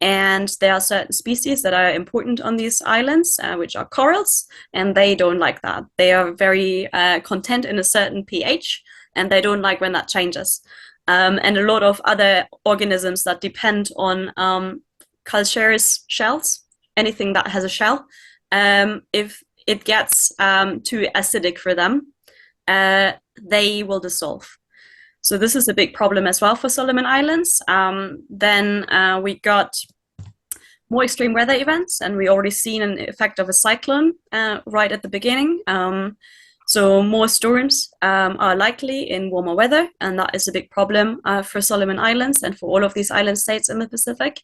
And there are certain species that are important on these islands, which are corals, and they don't like that. They are very content in a certain pH, and they don't like when that changes. And a lot of other organisms that depend on calcareous shells, anything that has a shell, if it gets too acidic for them, they will dissolve. So this is a big problem as well for Solomon Islands. Then we got more extreme weather events, and we already seen an effect of a cyclone right at the beginning. So more storms are likely in warmer weather, and that is a big problem for Solomon Islands and for all of these island states in the Pacific.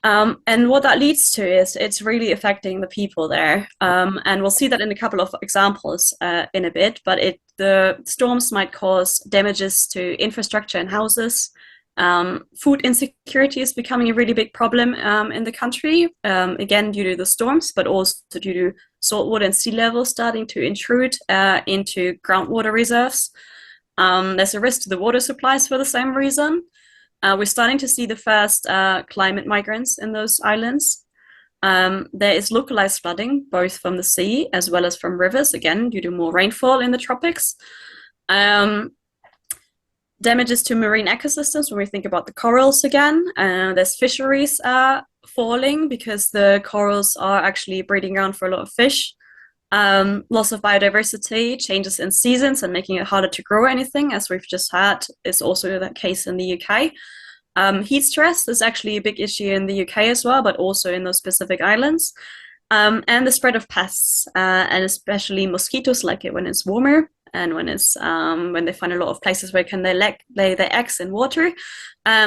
And what that leads to is it's really affecting the people there. And we'll see that in a couple of examples in a bit, but the storms might cause damages to infrastructure and houses. Food insecurity is becoming a really big problem in the country, again, due to the storms, but also due to saltwater and sea level starting to intrude into groundwater reserves. There's a risk to the water supplies for the same reason. We're starting to see the first climate migrants in those islands. There is localized flooding, both from the sea as well as from rivers, again, due to more rainfall in the tropics. Damages to marine ecosystems, when we think about the corals again. There's fisheries falling because the corals are actually breeding ground for a lot of fish. Loss of biodiversity, changes in seasons and making it harder to grow anything, as we've just had, is also the case in the UK. Heat stress is actually a big issue in the UK as well, but also in those Pacific islands. And the spread of pests, and especially mosquitoes like it when it's warmer and when it's when they find a lot of places where they lay their eggs in water.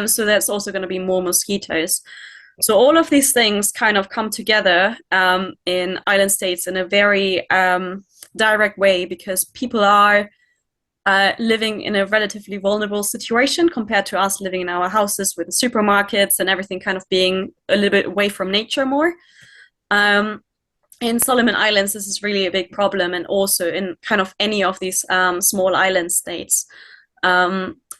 So that's also going to be more mosquitoes. So all of these things kind of come together in island states in a very direct way, because people are living in a relatively vulnerable situation compared to us living in our houses with the supermarkets and everything kind of being a little bit away from nature more. In Solomon Islands, this is really a big problem, and also in kind of any of these small island states.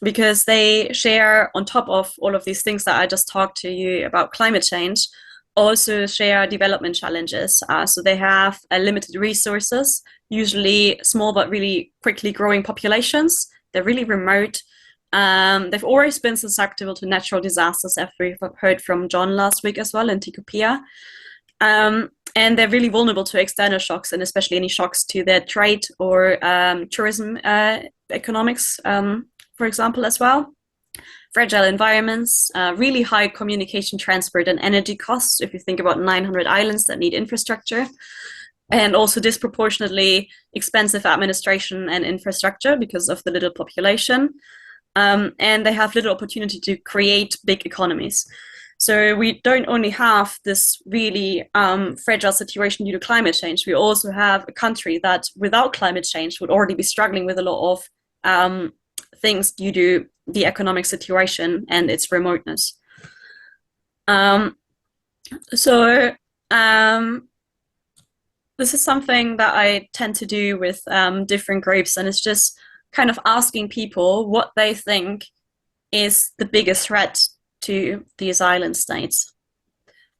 Because they share, on top of all of these things that I just talked to you about climate change, also share development challenges. So they have limited resources, usually small but really quickly growing populations. They're really remote. They've always been susceptible to natural disasters, as we've heard from John last week as well in Tikopia. And they're really vulnerable to external shocks, and especially any shocks to their trade or tourism economics, for example, as well. Fragile environments, really high communication, transport, and energy costs, if you think about 900 islands that need infrastructure, and also disproportionately expensive administration and infrastructure because of the little population. And they have little opportunity to create big economies. So we don't only have this really fragile situation due to climate change, we also have a country that without climate change would already be struggling with a lot of things due to the economic situation and its remoteness. Um, so this is something that I tend to do with different groups, and it's just kind of asking people what they think is the biggest threat to these island states.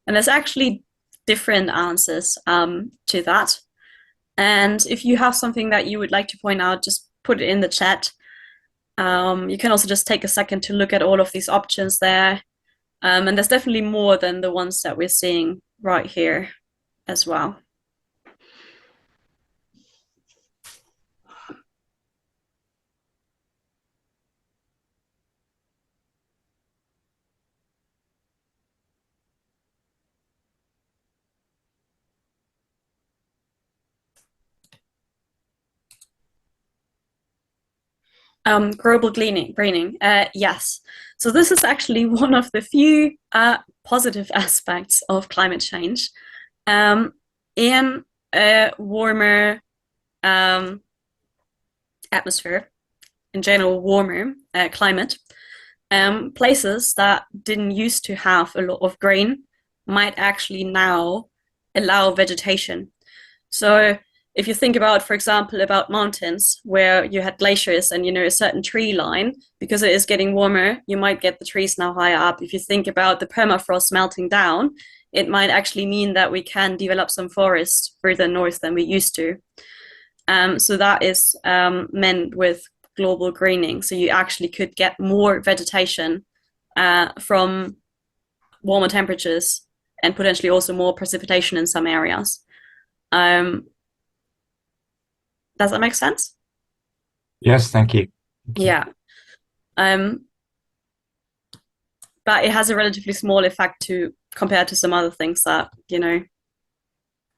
And there's actually different answers to that. And if you have something that you would like to point out, just put it in the chat. You can also just take a second to look at all of these options there. And there's definitely more than the ones that we're seeing right here as well. Global greening, yes. So this is actually one of the few positive aspects of climate change. In a warmer atmosphere, in general warmer climate, places that didn't used to have a lot of grain might actually now allow vegetation. So if you think about, for example, about mountains where you had glaciers and, you know, a certain tree line, because it is getting warmer, you might get the trees now higher up. If you think about the permafrost melting down, it might actually mean that we can develop some forests further north than we used to. So that is meant with global greening. So you actually could get more vegetation from warmer temperatures and potentially also more precipitation in some areas. Does that make sense? Yes, thank you. Yeah. But it has a relatively small effect compared to some other things that, you know,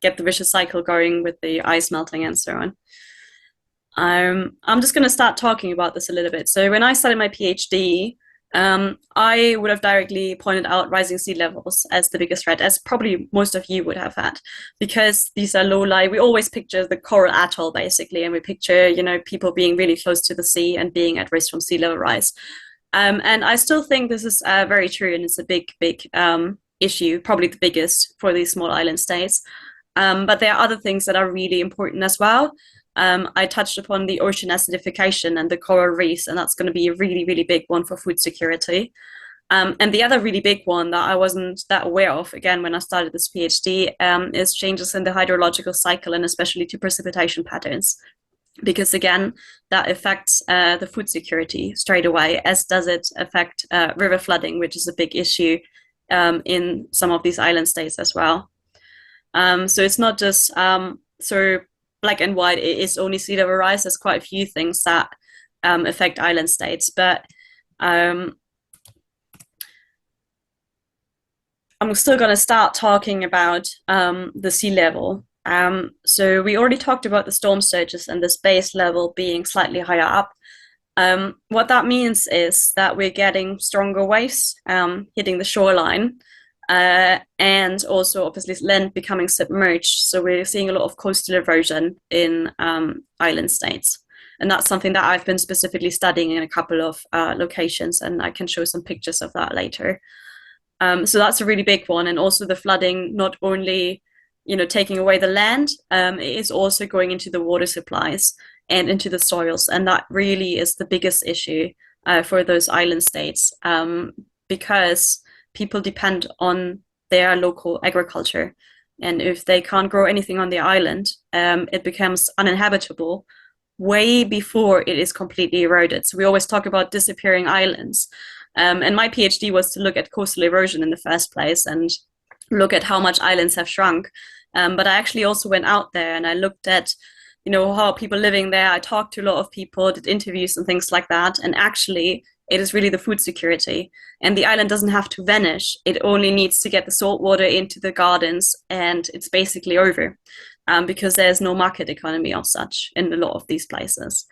get the vicious cycle going with the ice melting and so on. I'm just going to start talking about this a little bit. So when I started my PhD, I would have directly pointed out rising sea levels as the biggest threat, as probably most of you would have had, because these are low-lying. We always picture the coral atoll, basically, and we picture, you know, people being really close to the sea and being at risk from sea level rise. And I still think this is very true, and it's a big issue, probably the biggest for these small island states. But there are other things that are really important as well. I touched upon the ocean acidification and the coral reefs, and that's going to be a really big one for food security. And the other really big one that I wasn't that aware of, again, when I started this PhD, is changes in the hydrological cycle and especially to precipitation patterns. Because again, that affects the food security straight away, as does it affect river flooding, which is a big issue in some of these island states as well. So it's not just so black and white. It is only sea level rise. There's quite a few things that affect island states, but I'm still going to start talking about the sea level. So we already talked about the storm surges and the base level being slightly higher up. What that means is that we're getting stronger waves hitting the shoreline, and also obviously land becoming submerged. So we're seeing a lot of coastal erosion in island states. And that's something that I've been specifically studying in a couple of locations, and I can show some pictures of that later. So that's a really big one. And also the flooding, not only, you know, taking away the land, it is also going into the water supplies and into the soils. And that really is the biggest issue for those island states, because people depend on their local agriculture. And if they can't grow anything on the island, it becomes uninhabitable way before it is completely eroded. So we always talk about disappearing islands. And my PhD was to look at coastal erosion in the first place and look at how much islands have shrunk. But I actually also went out there and I looked at, you know, how people living there. I talked to a lot of people, did interviews and things like that. And actually, it is really the food security. And the island doesn't have to vanish. It only needs to get the salt water into the gardens, and it's basically over, because there's no market economy of such in a lot of these places.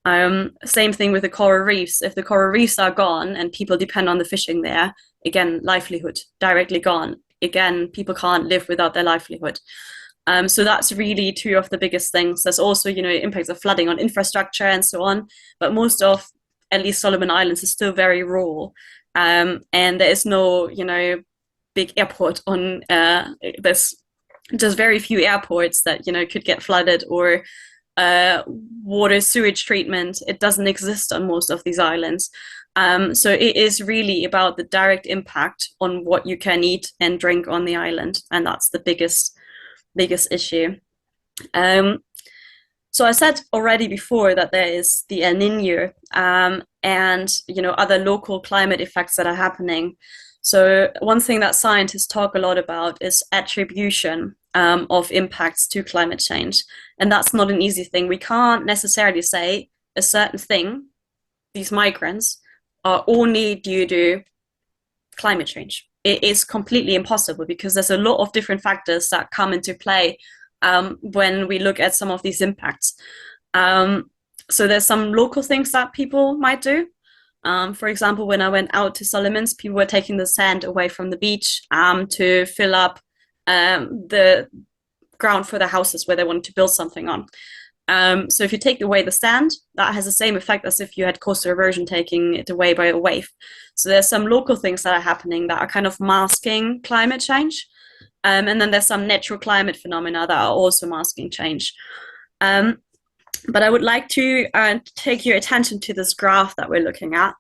Same thing with the coral reefs. If the coral reefs are gone and people depend on the fishing there, again, livelihood directly gone. Again, people can't live without their livelihood. So that's really two of the biggest things. There's also, you know, impacts of flooding on infrastructure and so on. But most of, at least Solomon Islands, is still very rural. And there is no, you know, big airport on there's just very few airports that, you know, could get flooded, or water sewage treatment. It doesn't exist on most of these islands. So it is really about the direct impact on what you can eat and drink on the island, and that's the biggest issue. So I said already before that there is the El Nino and, you know, other local climate effects that are happening. So one thing that scientists talk a lot about is attribution of impacts to climate change. And that's not an easy thing. We can't necessarily say a certain thing, these migrants, are only due to climate change. It is completely impossible, because there's a lot of different factors that come into play when we look at some of these impacts. So there's some local things that people might do. For example, when I went out to Solomons, people were taking the sand away from the beach to fill up the ground for the houses where they wanted to build something on. So if you take away the sand, that has the same effect as if you had coastal erosion taking it away by a wave. So there's some local things that are happening that are kind of masking climate change. And then there's some natural climate phenomena that are also masking change. But I would like to take your attention to this graph that we're looking at.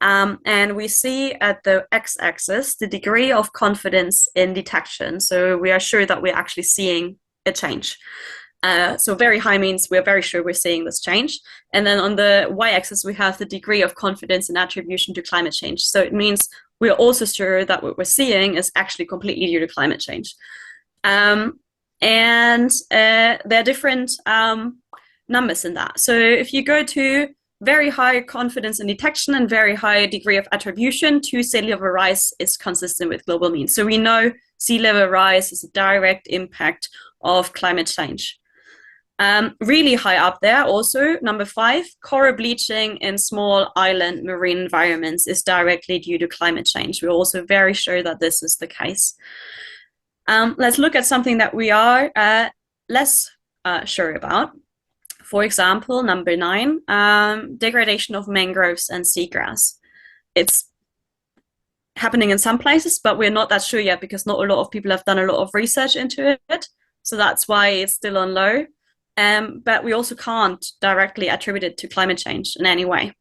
And we see at the x-axis the degree of confidence in detection. So we are sure that we're actually seeing a change. So very high means we're very sure we're seeing this change. And then on the y-axis, we have the degree of confidence in attribution to climate change. So it means we're also sure that what we're seeing is actually completely due to climate change. And there are different numbers in that. So if you go to very high confidence in detection and very high degree of attribution to sea level rise is consistent with global means. So we know sea level rise is a direct impact of climate change. Really high up there also, number 5, coral bleaching in small island marine environments is directly due to climate change. We're also very sure that this is the case. Let's look at something that we are less sure about. For example, number 9, degradation of mangroves and seagrass. It's happening in some places, but we're not that sure yet, because not a lot of people have done a lot of research into it. So that's why it's still on low. But we also can't directly attribute it to climate change in any way.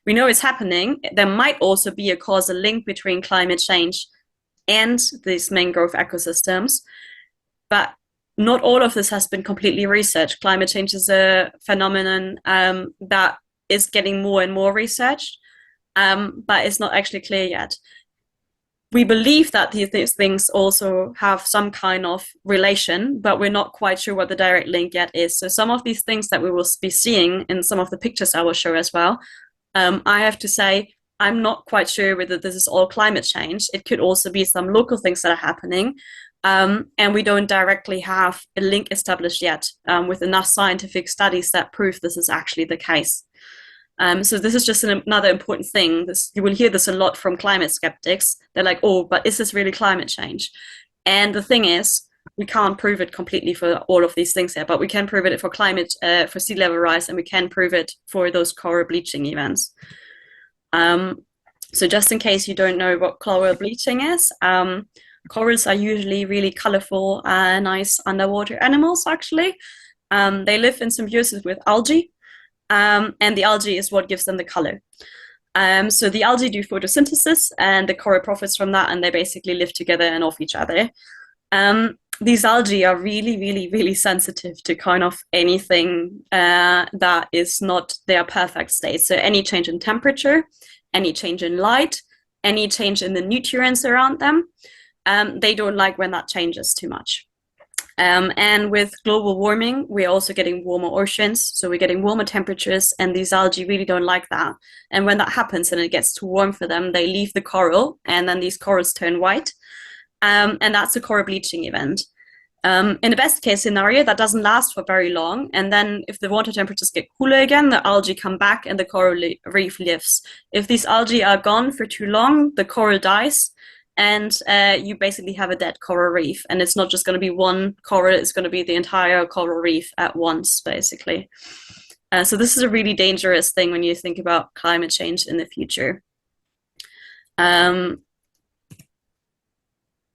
We know it's happening. There might also be a causal link between climate change and these mangrove ecosystems, but not all of this has been completely researched. Climate change is a phenomenon that is getting more and more researched, but it's not actually clear yet. We believe that these things also have some kind of relation, but we're not quite sure what the direct link yet is. So some of these things that we will be seeing in some of the pictures I will show as well, I have to say, I'm not quite sure whether this is all climate change. It could also be some local things that are happening. And we don't directly have a link established yet with enough scientific studies that prove this is actually the case. So this is just another important thing. You will hear this a lot from climate skeptics. They're like, oh, but is this really climate change? And the thing is, we can't prove it completely for all of these things here, but we can prove it for climate, for sea level rise, and we can prove it for those coral bleaching events. So just in case you don't know what coral bleaching is, corals are usually really colorful, nice underwater animals, actually. They live in symbiosis with algae. And the algae is what gives them the color. So the algae do photosynthesis, and the coral profits from that, and they basically live together and off each other. These algae are really, really, really sensitive to kind of anything that is not their perfect state. So any change in temperature, any change in light, any change in the nutrients around them, they don't like when that changes too much. And with global warming, we're also getting warmer oceans, so we're getting warmer temperatures, and these algae really don't like that. And when that happens and it gets too warm for them, they leave the coral, and then these corals turn white, and that's a coral bleaching event. In the best case scenario, that doesn't last for very long, and then if the water temperatures get cooler again, the algae come back and the coral reef lives. If these algae are gone for too long, the coral dies, and you basically have a dead coral reef. And it's not just going to be one coral, it's going to be the entire coral reef at once, basically. So this is a really dangerous thing when you think about climate change in the future.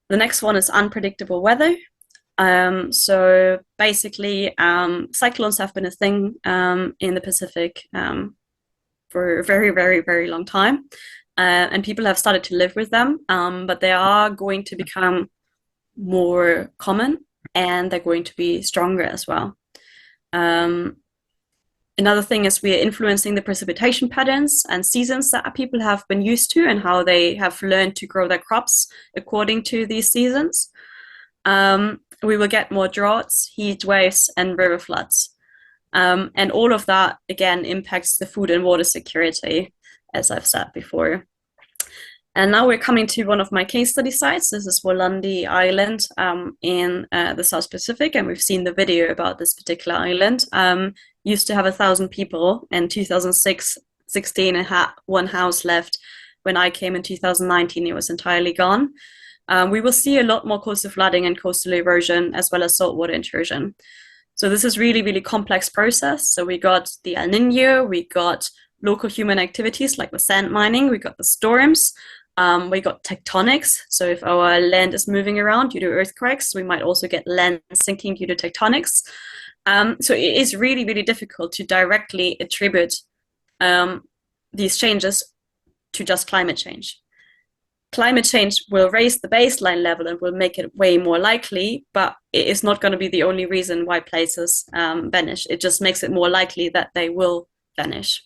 The next one is unpredictable weather. So basically, cyclones have been a thing in the Pacific for a very, very, very long time. And people have started to live with them, but they are going to become more common, and they're going to be stronger as well. Another thing is we are influencing the precipitation patterns and seasons that people have been used to, and how they have learned to grow their crops according to these seasons. We will get more droughts, heat waves, and river floods. And all of that, again, impacts the food and water security, as I've said before. And now we're coming to one of my case study sites. This is Walandi Island in the South Pacific, and we've seen the video about this particular island. Used to have 1,000 people. In 2016, it had one house left. When I came in 2019, it was entirely gone. We will see a lot more coastal flooding and coastal erosion, as well as saltwater intrusion. So this is really, really complex process. So we got the El Nino, we got local human activities like the sand mining, we got the storms, we got tectonics. So if our land is moving around due to earthquakes, we might also get land sinking due to tectonics. So it is really, really difficult to directly attribute these changes to just climate change. Climate change will raise the baseline level and will make it way more likely, but it is not going to be the only reason why places vanish. It just makes it more likely that they will vanish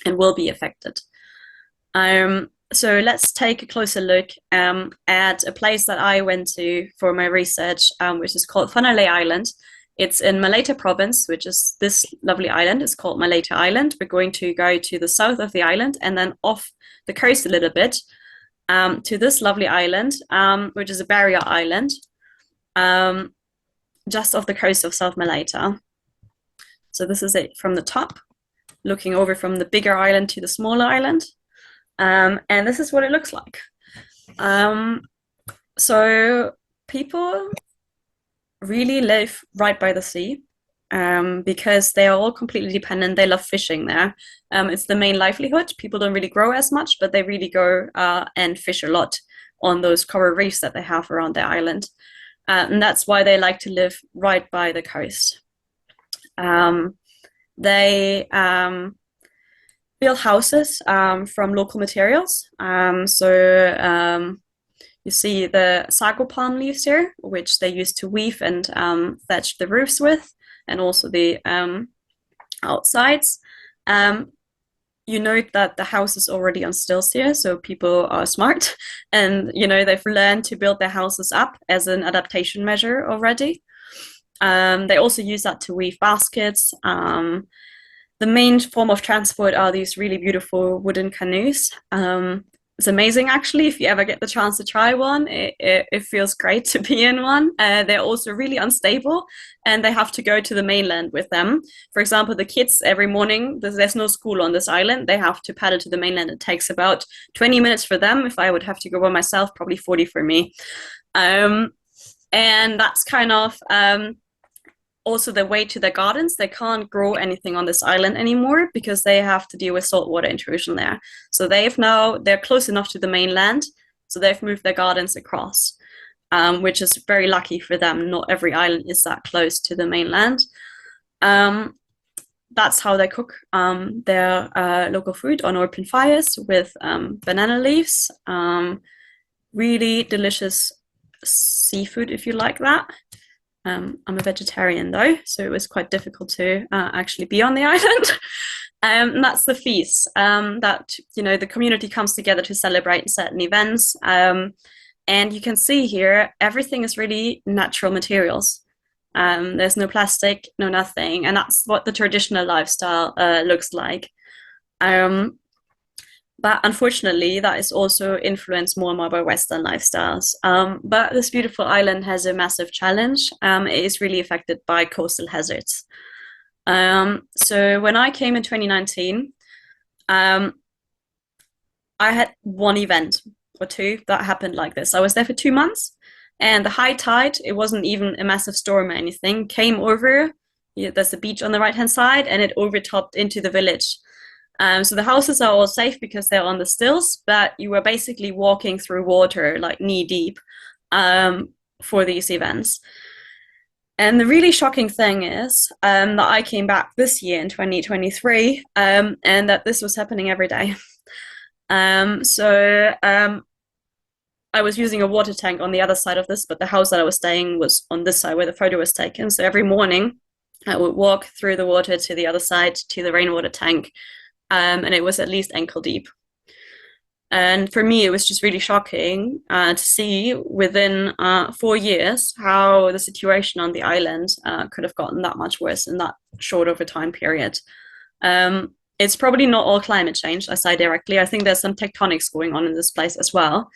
and will be affected. So let's take a closer look at a place that I went to for my research, which is called Vale Island. It's in Malate province, which is this lovely island. It's called Malate Island. We're going to go to the south of the island and then off the coast a little bit to this lovely island, which is a barrier island, just off the coast of South Malate. So this is it from the top, looking over from the bigger island to the smaller island. And this is what it looks like. So people really live right by the sea because they are all completely dependent. They love fishing there. It's the main livelihood. People don't really grow as much, but they really go and fish a lot on those coral reefs that they have around their island. And that's why they like to live right by the coast. They build houses from local materials. You see the sago palm leaves here, which they use to weave and thatch the roofs with, and also the outsides. You note that the house is already on stilts here, so people are smart, and they've learned to build their houses up as an adaptation measure already. They also use that to weave baskets. The main form of transport are these really beautiful wooden canoes. It's amazing, actually. If you ever get the chance to try one, it feels great to be in one. They're also really unstable, and they have to go to the mainland with them. For example, the kids, every morning, there's no school on this island. They have to paddle to the mainland. It takes about 20 minutes for them. If I would have to go by myself, probably 40 for me. And that's kind of also the way to their gardens. They can't grow anything on this island anymore because they have to deal with saltwater intrusion there. So they're close enough to the mainland, so they've moved their gardens across, which is very lucky for them. Not every island is that close to the mainland. That's how they cook their local food, on open fires with banana leaves. Really delicious seafood if you like that. I'm a vegetarian though, so it was quite difficult to actually be on the island. And that's the feast that the community comes together to celebrate certain events. And you can see here, everything is really natural materials. There's no plastic, no nothing, and that's what the traditional lifestyle looks like. But unfortunately, that is also influenced more and more by Western lifestyles. But this beautiful island has a massive challenge. It is really affected by coastal hazards. So when I came in 2019, I had one event or two that happened like this. I was there for 2 months, and the high tide, it wasn't even a massive storm or anything, came over. There's a beach on the right-hand side, and it overtopped into the village. So the houses are all safe because they're on the stilts, but you were basically walking through water like knee deep. for these events. And the really shocking thing is that I came back this year in 2023, and that this was happening every day. I was using a water tank on the other side of this, but the house that I was staying was on this side where the photo was taken. So every morning I would walk through the water to the other side to the rainwater tank, and it was at least ankle deep. And for me, it was just really shocking to see within 4 years how the situation on the island could have gotten that much worse in that short of a time period. It's probably not all climate change, I say directly. I think there's some tectonics going on in this place as well.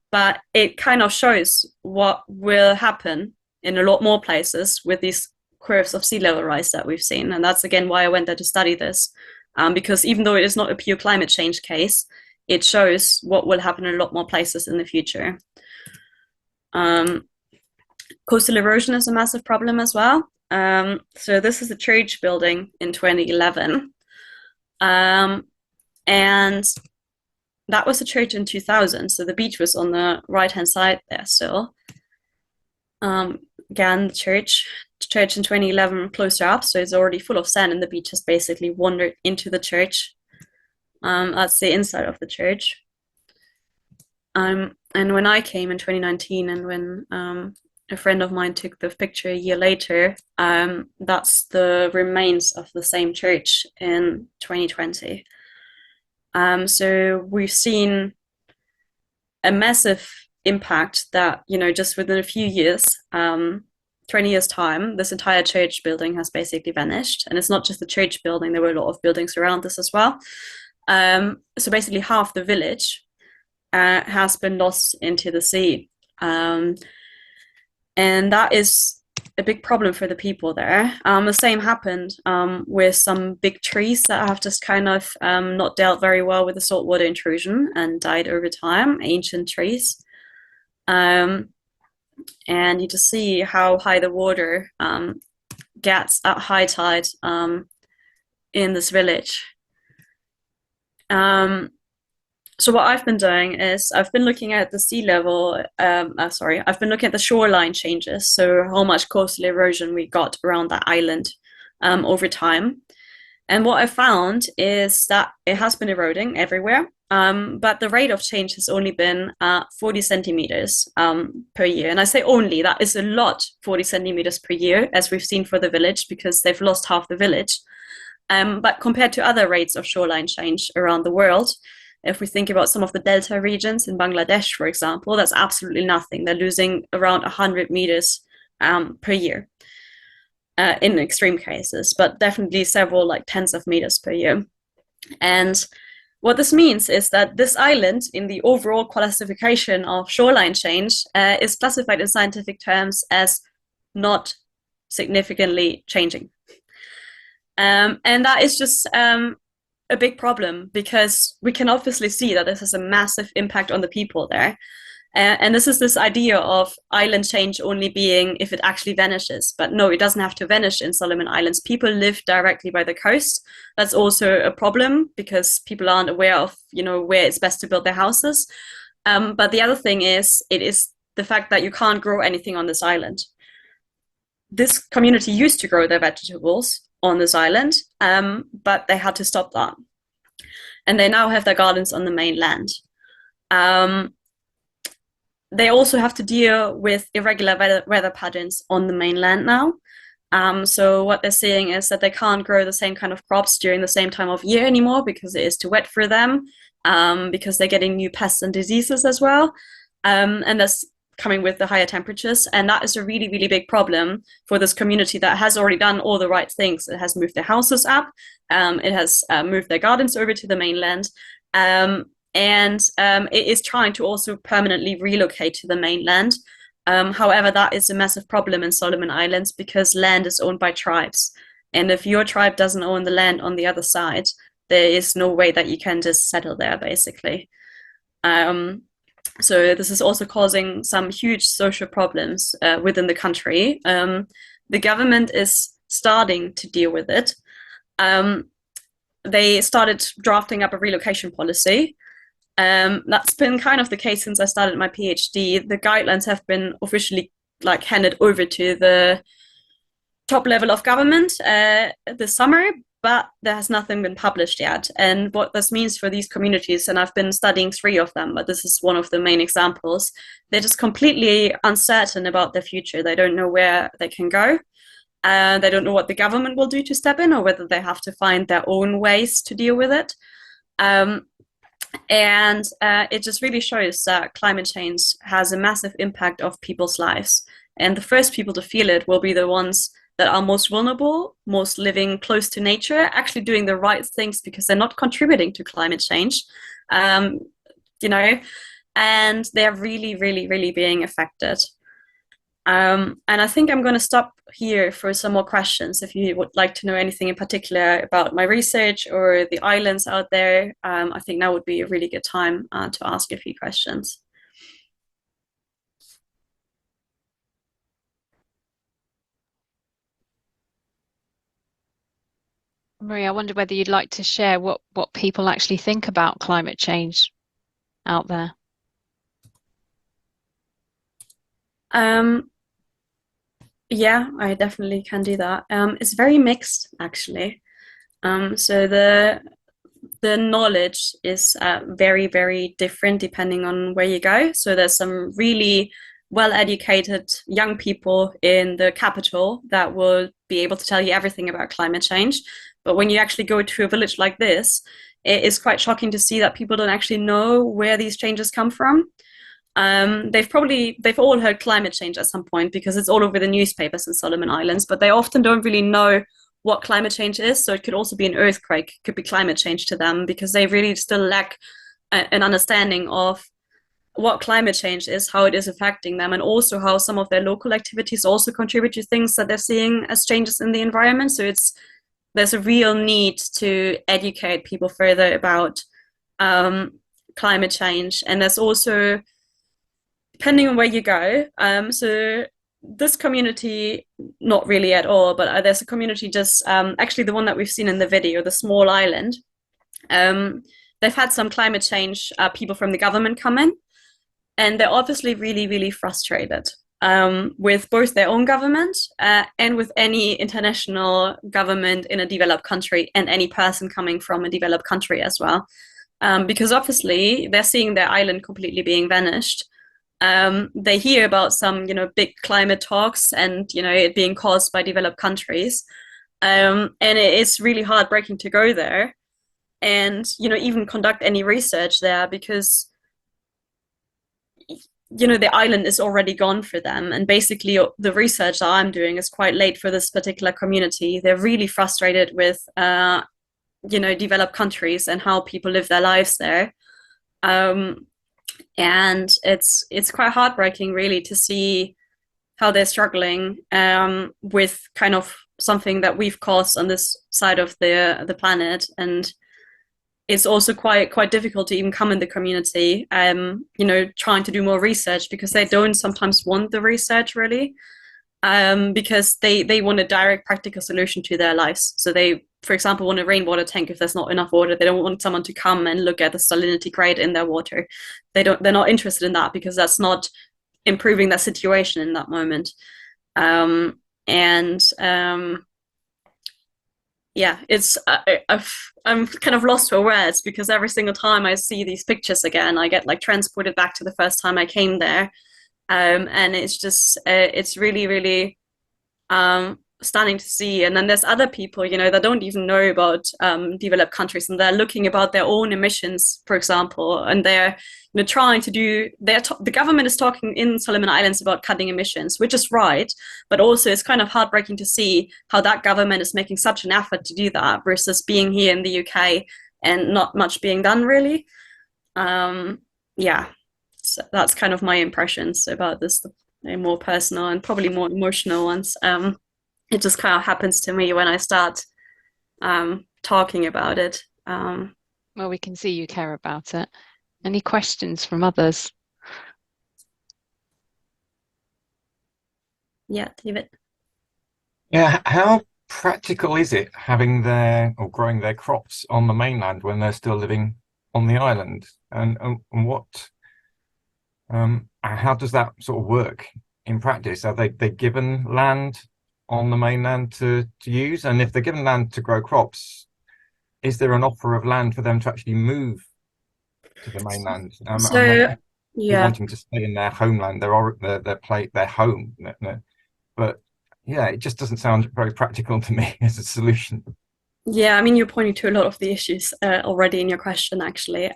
But it kind of shows what will happen in a lot more places with these curves of sea level rise that we've seen. And that's, again, why I went there to study this. Because even though it is not a pure climate change case, it shows what will happen in a lot more places in the future. Coastal erosion is a massive problem as well. So this is a church building in 2011. And that was a church in 2000. So the beach was on the right-hand side there still. Again, the church in 2011 closed up, so it's already full of sand, and the beach has basically wandered into the church. That's the inside of the church. And when I came in 2019, and when a friend of mine took the picture a year later, that's the remains of the same church in 2020. So we've seen a massive impact that, just within a few years, 20 years time, this entire church building has basically vanished. And it's not just the church building, there were a lot of buildings around this as well. So basically half the village has been lost into the sea. And that is a big problem for the people there. The same happened with some big trees that have just kind of not dealt very well with the saltwater intrusion and died over time, ancient trees. And you just see how high the water gets at high tide in this village. So what I've been doing is I've been looking at the sea level, I've been looking at the shoreline changes, so how much coastal erosion we got around that island over time. And what I found is that it has been eroding everywhere, but the rate of change has only been 40 centimeters per year. And I say only, that is a lot, 40 centimeters per year, as we've seen for the village, because they've lost half the village. But compared to other rates of shoreline change around the world, if we think about some of the delta regions in Bangladesh, for example, that's absolutely nothing. They're losing around 100 meters per year in extreme cases, but definitely several, like tens of meters per year. And what this means is that this island, in the overall classification of shoreline change, is classified in scientific terms as not significantly changing. And that is just a big problem, because we can obviously see that this has a massive impact on the people there. And this is this idea of island change only being if it actually vanishes. But no, it doesn't have to vanish in Solomon Islands. People live directly by the coast. That's also a problem, because people aren't aware of, where it's best to build their houses. But the other thing is, it is the fact that you can't grow anything on this island. This community used to grow their vegetables on this island, but they had to stop that. And they now have their gardens on the mainland. They also have to deal with irregular weather patterns on the mainland now. So what they're seeing is that they can't grow the same kind of crops during the same time of year anymore, because it is too wet for them, because they're getting new pests and diseases as well. And that's coming with the higher temperatures. And that is a really, really big problem for this community that has already done all the right things. It has moved their houses up. It has moved their gardens over to the mainland. And it is trying to also permanently relocate to the mainland. However, that is a massive problem in Solomon Islands, because land is owned by tribes. And if your tribe doesn't own the land on the other side, there is no way that you can just settle there, basically. So this is also causing some huge social problems within the country. The government is starting to deal with it. They started drafting up a relocation policy. That's been kind of the case since I started my PhD. The guidelines have been officially like handed over to the top level of government this summer, but there has nothing been published yet. And what this means for these communities, and I've been studying 3 of them, but this is one of the main examples, they're just completely uncertain about their future. They don't know where they can go. They don't know what the government will do to step in, or whether they have to find their own ways to deal with it. And it just really shows that climate change has a massive impact of people's lives. And the first people to feel it will be the ones that are most vulnerable, most living close to nature, actually doing the right things because they're not contributing to climate change, you know, and they're really, really, really being affected. And I think I'm going to stop here for some more questions. If you would like to know anything in particular about my research or the islands out there, I think now would be a really good time to ask a few questions. Marie, I wonder whether you'd like to share what people actually think about climate change out there. Yeah, I definitely can do that. It's very mixed, actually. So the knowledge is very, very different depending on where you go. So there's some really well-educated young people in the capital that will be able to tell you everything about climate change. But when you actually go to a village like this, it is quite shocking to see that people don't actually know where these changes come from. They've all heard climate change at some point because it's all over the newspapers in Solomon Islands, but they often don't really know what climate change is. So it could also be an earthquake, it could be climate change to them, because they really still lack an understanding of what climate change is, how it is affecting them, and also how some of their local activities also contribute to things that they're seeing as changes in the environment. So there's a real need to educate people further about climate change. And there's also, depending on where you go, so this community, not really at all, but there's a community just, actually the one that we've seen in the video, the small island, they've had some climate change people from the government come in, and they're obviously really, really frustrated with both their own government and with any international government in a developed country, and any person coming from a developed country as well. Because obviously they're seeing their island completely being vanished. They hear about some, big climate talks and, it being caused by developed countries. And it's really heartbreaking to go there and, even conduct any research there, because the island is already gone for them. And basically the research that I'm doing is quite late for this particular community. They're really frustrated with, developed countries and how people live their lives there. And it's quite heartbreaking, really, to see how they're struggling with kind of something that we've caused on this side of the planet. And it's also quite difficult to even come in the community, trying to do more research, because they don't sometimes want the research, really, because they want a direct practical solution to their lives. So they, for example, want a rainwater tank if there's not enough water. They don't want someone to come and look at the salinity grade in their water. They're not interested in that, because that's not improving their situation in that moment. Yeah, I'm kind of lost for words, because every single time I see these pictures again, I get like transported back to the first time I came there. And it's just, it's really, really stunning to see. And then there's other people, that don't even know about developed countries, and they're looking about their own emissions, for example, and they're trying to do, the government is talking in Solomon Islands about cutting emissions, which is right, but also it's kind of heartbreaking to see how that government is making such an effort to do that versus being here in the UK and not much being done, really. Yeah, so that's kind of my impressions about this, more personal and probably more emotional ones. It just kind of happens to me when I start talking about it. Well, we can see you care about it. Any questions from others? Yeah, David. Yeah, how practical is it having growing their crops on the mainland when they're still living on the island, and what how does that sort of work in practice? Are they given land on the mainland to use, and if they're given land to grow crops, is there an offer of land for them to actually move to the mainland? So Be wanting to stay in their homeland, their home, but yeah, it just doesn't sound very practical to me as a solution. Yeah, I mean, you're pointing to a lot of the issues already in your question, actually.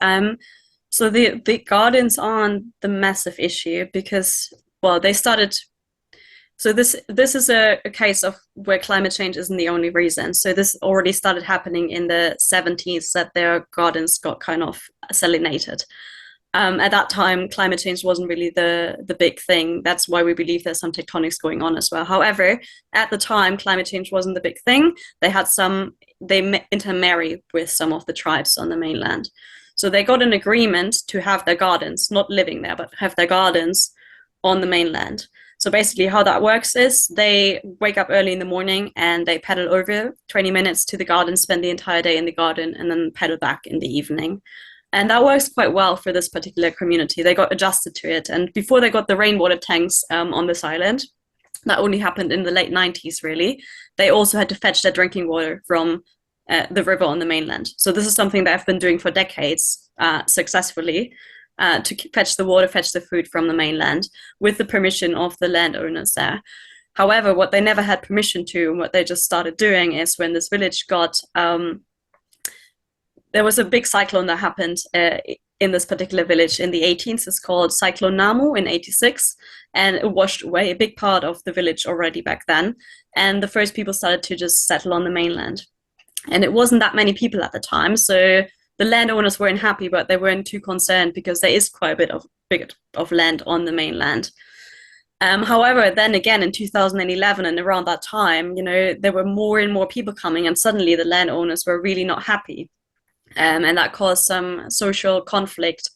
So the gardens aren't the massive issue because, well, they started. So this is a case of where climate change isn't the only reason. So this already started happening in the 70s, that their gardens got kind of salinated. At that time, climate change wasn't really the big thing. That's why we believe there's some tectonics going on as well. However, at the time, climate change wasn't the big thing. They intermarry with some of the tribes on the mainland. So they got an agreement to have their gardens, not living there, but have their gardens on the mainland. So basically how that works is they wake up early in the morning and they pedal over 20 minutes to the garden, spend the entire day in the garden, and then pedal back in the evening. And that works quite well for this particular community. They got adjusted to it. And before they got the rainwater tanks on this island, that only happened in the late 90s, really. They also had to fetch their drinking water from the river on the mainland. So this is something that I've been doing for decades successfully, to fetch the water, fetch the food from the mainland with the permission of the landowners there. However, what they never had permission to, and what they just started doing, is when this village got there was a big cyclone that happened in this particular village in the 18th. It's called Cyclone Namu in 86, and it washed away a big part of the village already back then. And the first people started to just settle on the mainland. And it wasn't that many people at the time, so the landowners weren't happy, but they weren't too concerned because there is quite a bit of land on the mainland. However, then again in 2011 and around that time, there were more and more people coming, and suddenly the landowners were really not happy. And that caused some social conflict,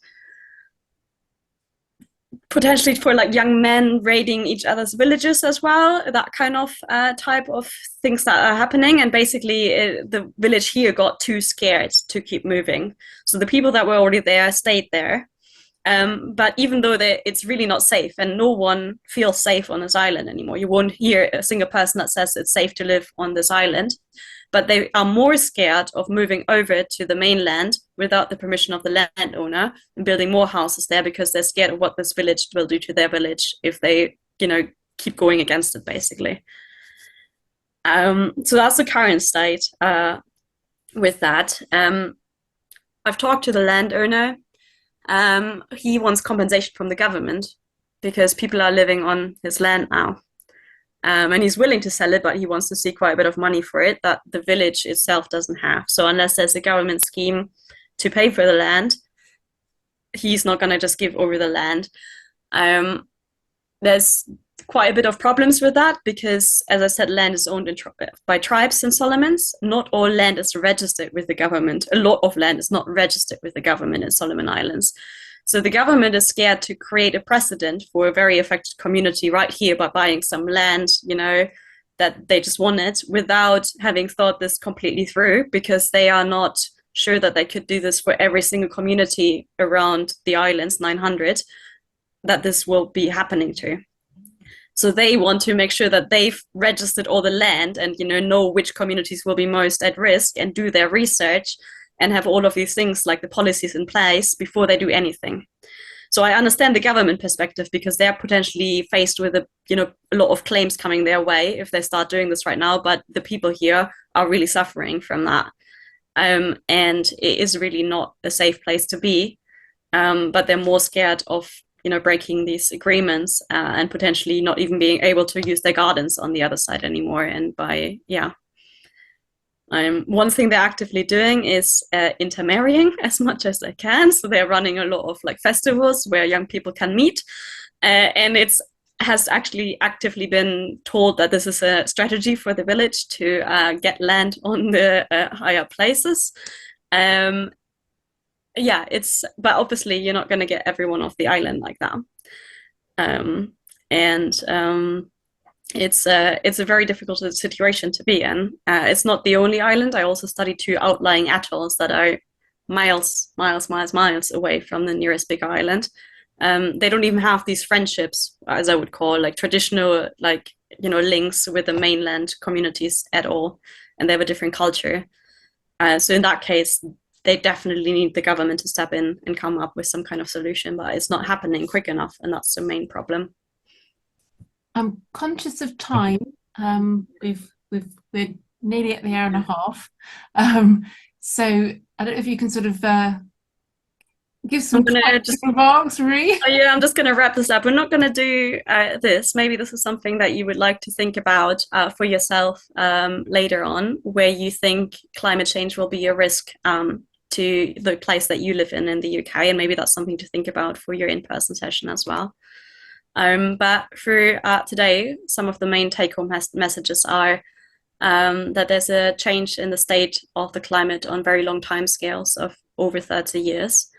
potentially for like young men raiding each other's villages as well, that kind of type of things that are happening. And basically the village here got too scared to keep moving. So the people that were already there stayed there. But even though it's really not safe, and no one feels safe on this island anymore, you won't hear a single person that says it's safe to live on this island. But they are more scared of moving over to the mainland without the permission of the landowner and building more houses there, because they're scared of what this village will do to their village if they, keep going against it, basically. So that's the current state with that. I've talked to the landowner. He wants compensation from the government because people are living on his land now. And he's willing to sell it, but he wants to see quite a bit of money for it that the village itself doesn't have. So unless there's a government scheme to pay for the land, he's not going to just give over the land. There's quite a bit of problems with that because, as I said, land is owned by tribes in Solomons. Not all land is registered with the government. A lot of land is not registered with the government in Solomon Islands. So the government is scared to create a precedent for a very affected community right here by buying some land, that they just wanted, without having thought this completely through, because they are not sure that they could do this for every single community around the islands, 900, that this will be happening to. So they want to make sure that they've registered all the land and, know which communities will be most at risk and do their research and have all of these things like the policies in place before they do anything. So I understand the government perspective because they're potentially faced with a lot of claims coming their way if they start doing this right now, but the people here are really suffering from that. And it is really not a safe place to be, but they're more scared of breaking these agreements and potentially not even being able to use their gardens on the other side anymore. And one thing they're actively doing is intermarrying as much as they can. So they're running a lot of festivals where young people can meet. And it has actually actively been told that this is a strategy for the village to get land on the higher places. But obviously you're not going to get everyone off the island like that. It's a very difficult situation to be in. It's not the only island. I also studied 2 outlying atolls that are miles away from the nearest big island. They don't even have these friendships, as I would call, like traditional, like, links with the mainland communities at all, and they have a different culture. So in that case, they definitely need the government to step in and come up with some kind of solution, but it's not happening quick enough, and that's the main problem. I'm conscious of time. We're nearly at the hour and a half. So I don't know if you can sort of give some remarks, Marie. Oh, yeah, I'm just going to wrap this up. We're not going to do this. Maybe this is something that you would like to think about for yourself later on, where you think climate change will be a risk to the place that you live in the UK, and maybe that's something to think about for your in-person session as well. But for today, some of the main take-home messages are that there's a change in the state of the climate on very long time scales of over 30 years.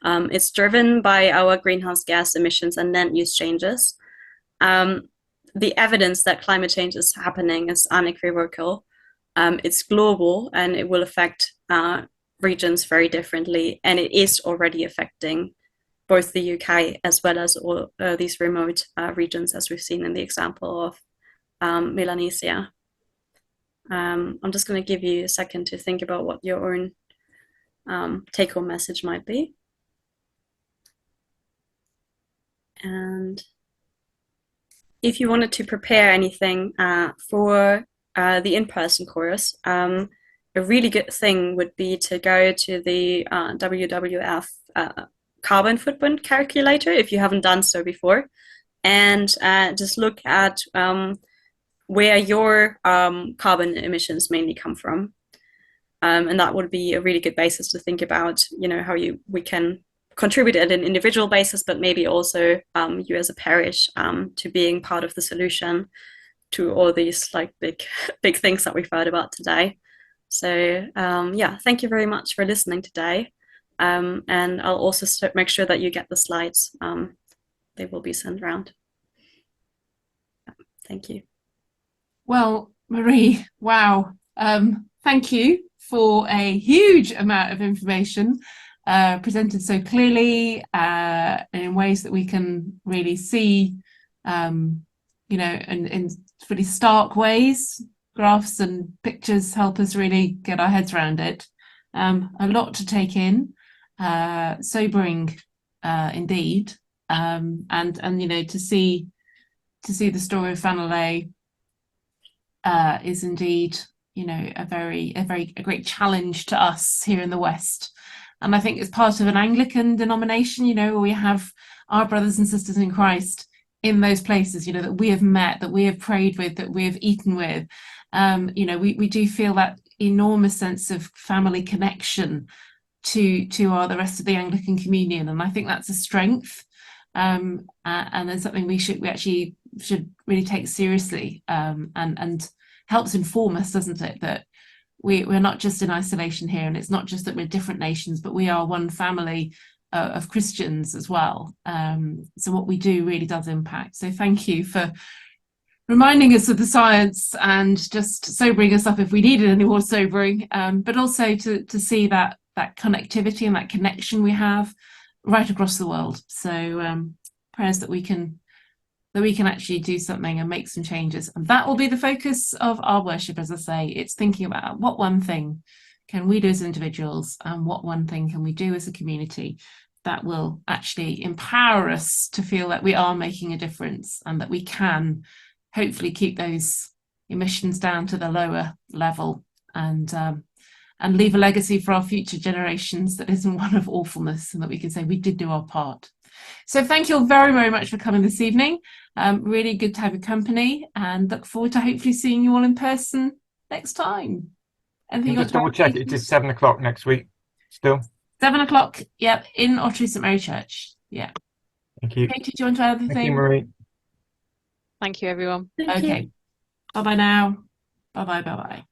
It's driven by our greenhouse gas emissions and land use changes. The evidence that climate change is happening is unequivocal. It's global, and it will affect regions very differently, and it is already affecting both the UK as well as all these remote regions, as we've seen in the example of Melanesia. I'm just going to give you a second to think about what your own take-home message might be. And if you wanted to prepare anything for the in-person course, a really good thing would be to go to the WWF carbon footprint calculator if you haven't done so before, and just look at where your carbon emissions mainly come from. And that would be a really good basis to think about, how we can contribute at an individual basis, but maybe also you as a parish to being part of the solution to all these like big things that we've heard about today. So yeah, thank you very much for listening today. And I'll also make sure that you get the slides. They will be sent around. Thank you. Well, Marie, wow. Thank you for a huge amount of information presented so clearly and in ways that we can really see, in really stark ways. Graphs and pictures help us really get our heads around it. A lot to take in, sobering indeed, and to see the story of Vale is indeed a great challenge to us here in the West. And I think it's part of an Anglican denomination, where we have our brothers and sisters in Christ in those places, that we have met, that we have prayed with, that we have eaten with. We do feel that enormous sense of family connection to the rest of the Anglican communion, and I think that's a strength, and then something we actually should really take seriously, and helps inform us, doesn't it, that we're not just in isolation here, and it's not just that we're different nations, but we are one family of Christians as well. So what we do really does impact. So thank you for reminding us of the science and just sobering us up if we needed any more sobering, but also to see that connectivity and that connection we have right across the world. So prayers that we can actually do something and make some changes, and that will be the focus of our worship. As I say, it's thinking about what one thing can we do as individuals, and what one thing can we do as a community that will actually empower us to feel that we are making a difference, and that we can hopefully keep those emissions down to the lower level, and leave a legacy for our future generations that isn't one of awfulness, and that we can say we did do our part. So thank you all very, very much for coming this evening. Really good to have your company, and look forward to hopefully seeing you all in person next time. Anything just double check, it is 7 o'clock next week still? 7 o'clock, yep, in Otter St Mary Church. Yeah. Thank you. Katie, do you want to add anything? Thank you, Marie. Thank you, everyone. Okay. Bye-bye now. Bye-bye, bye-bye.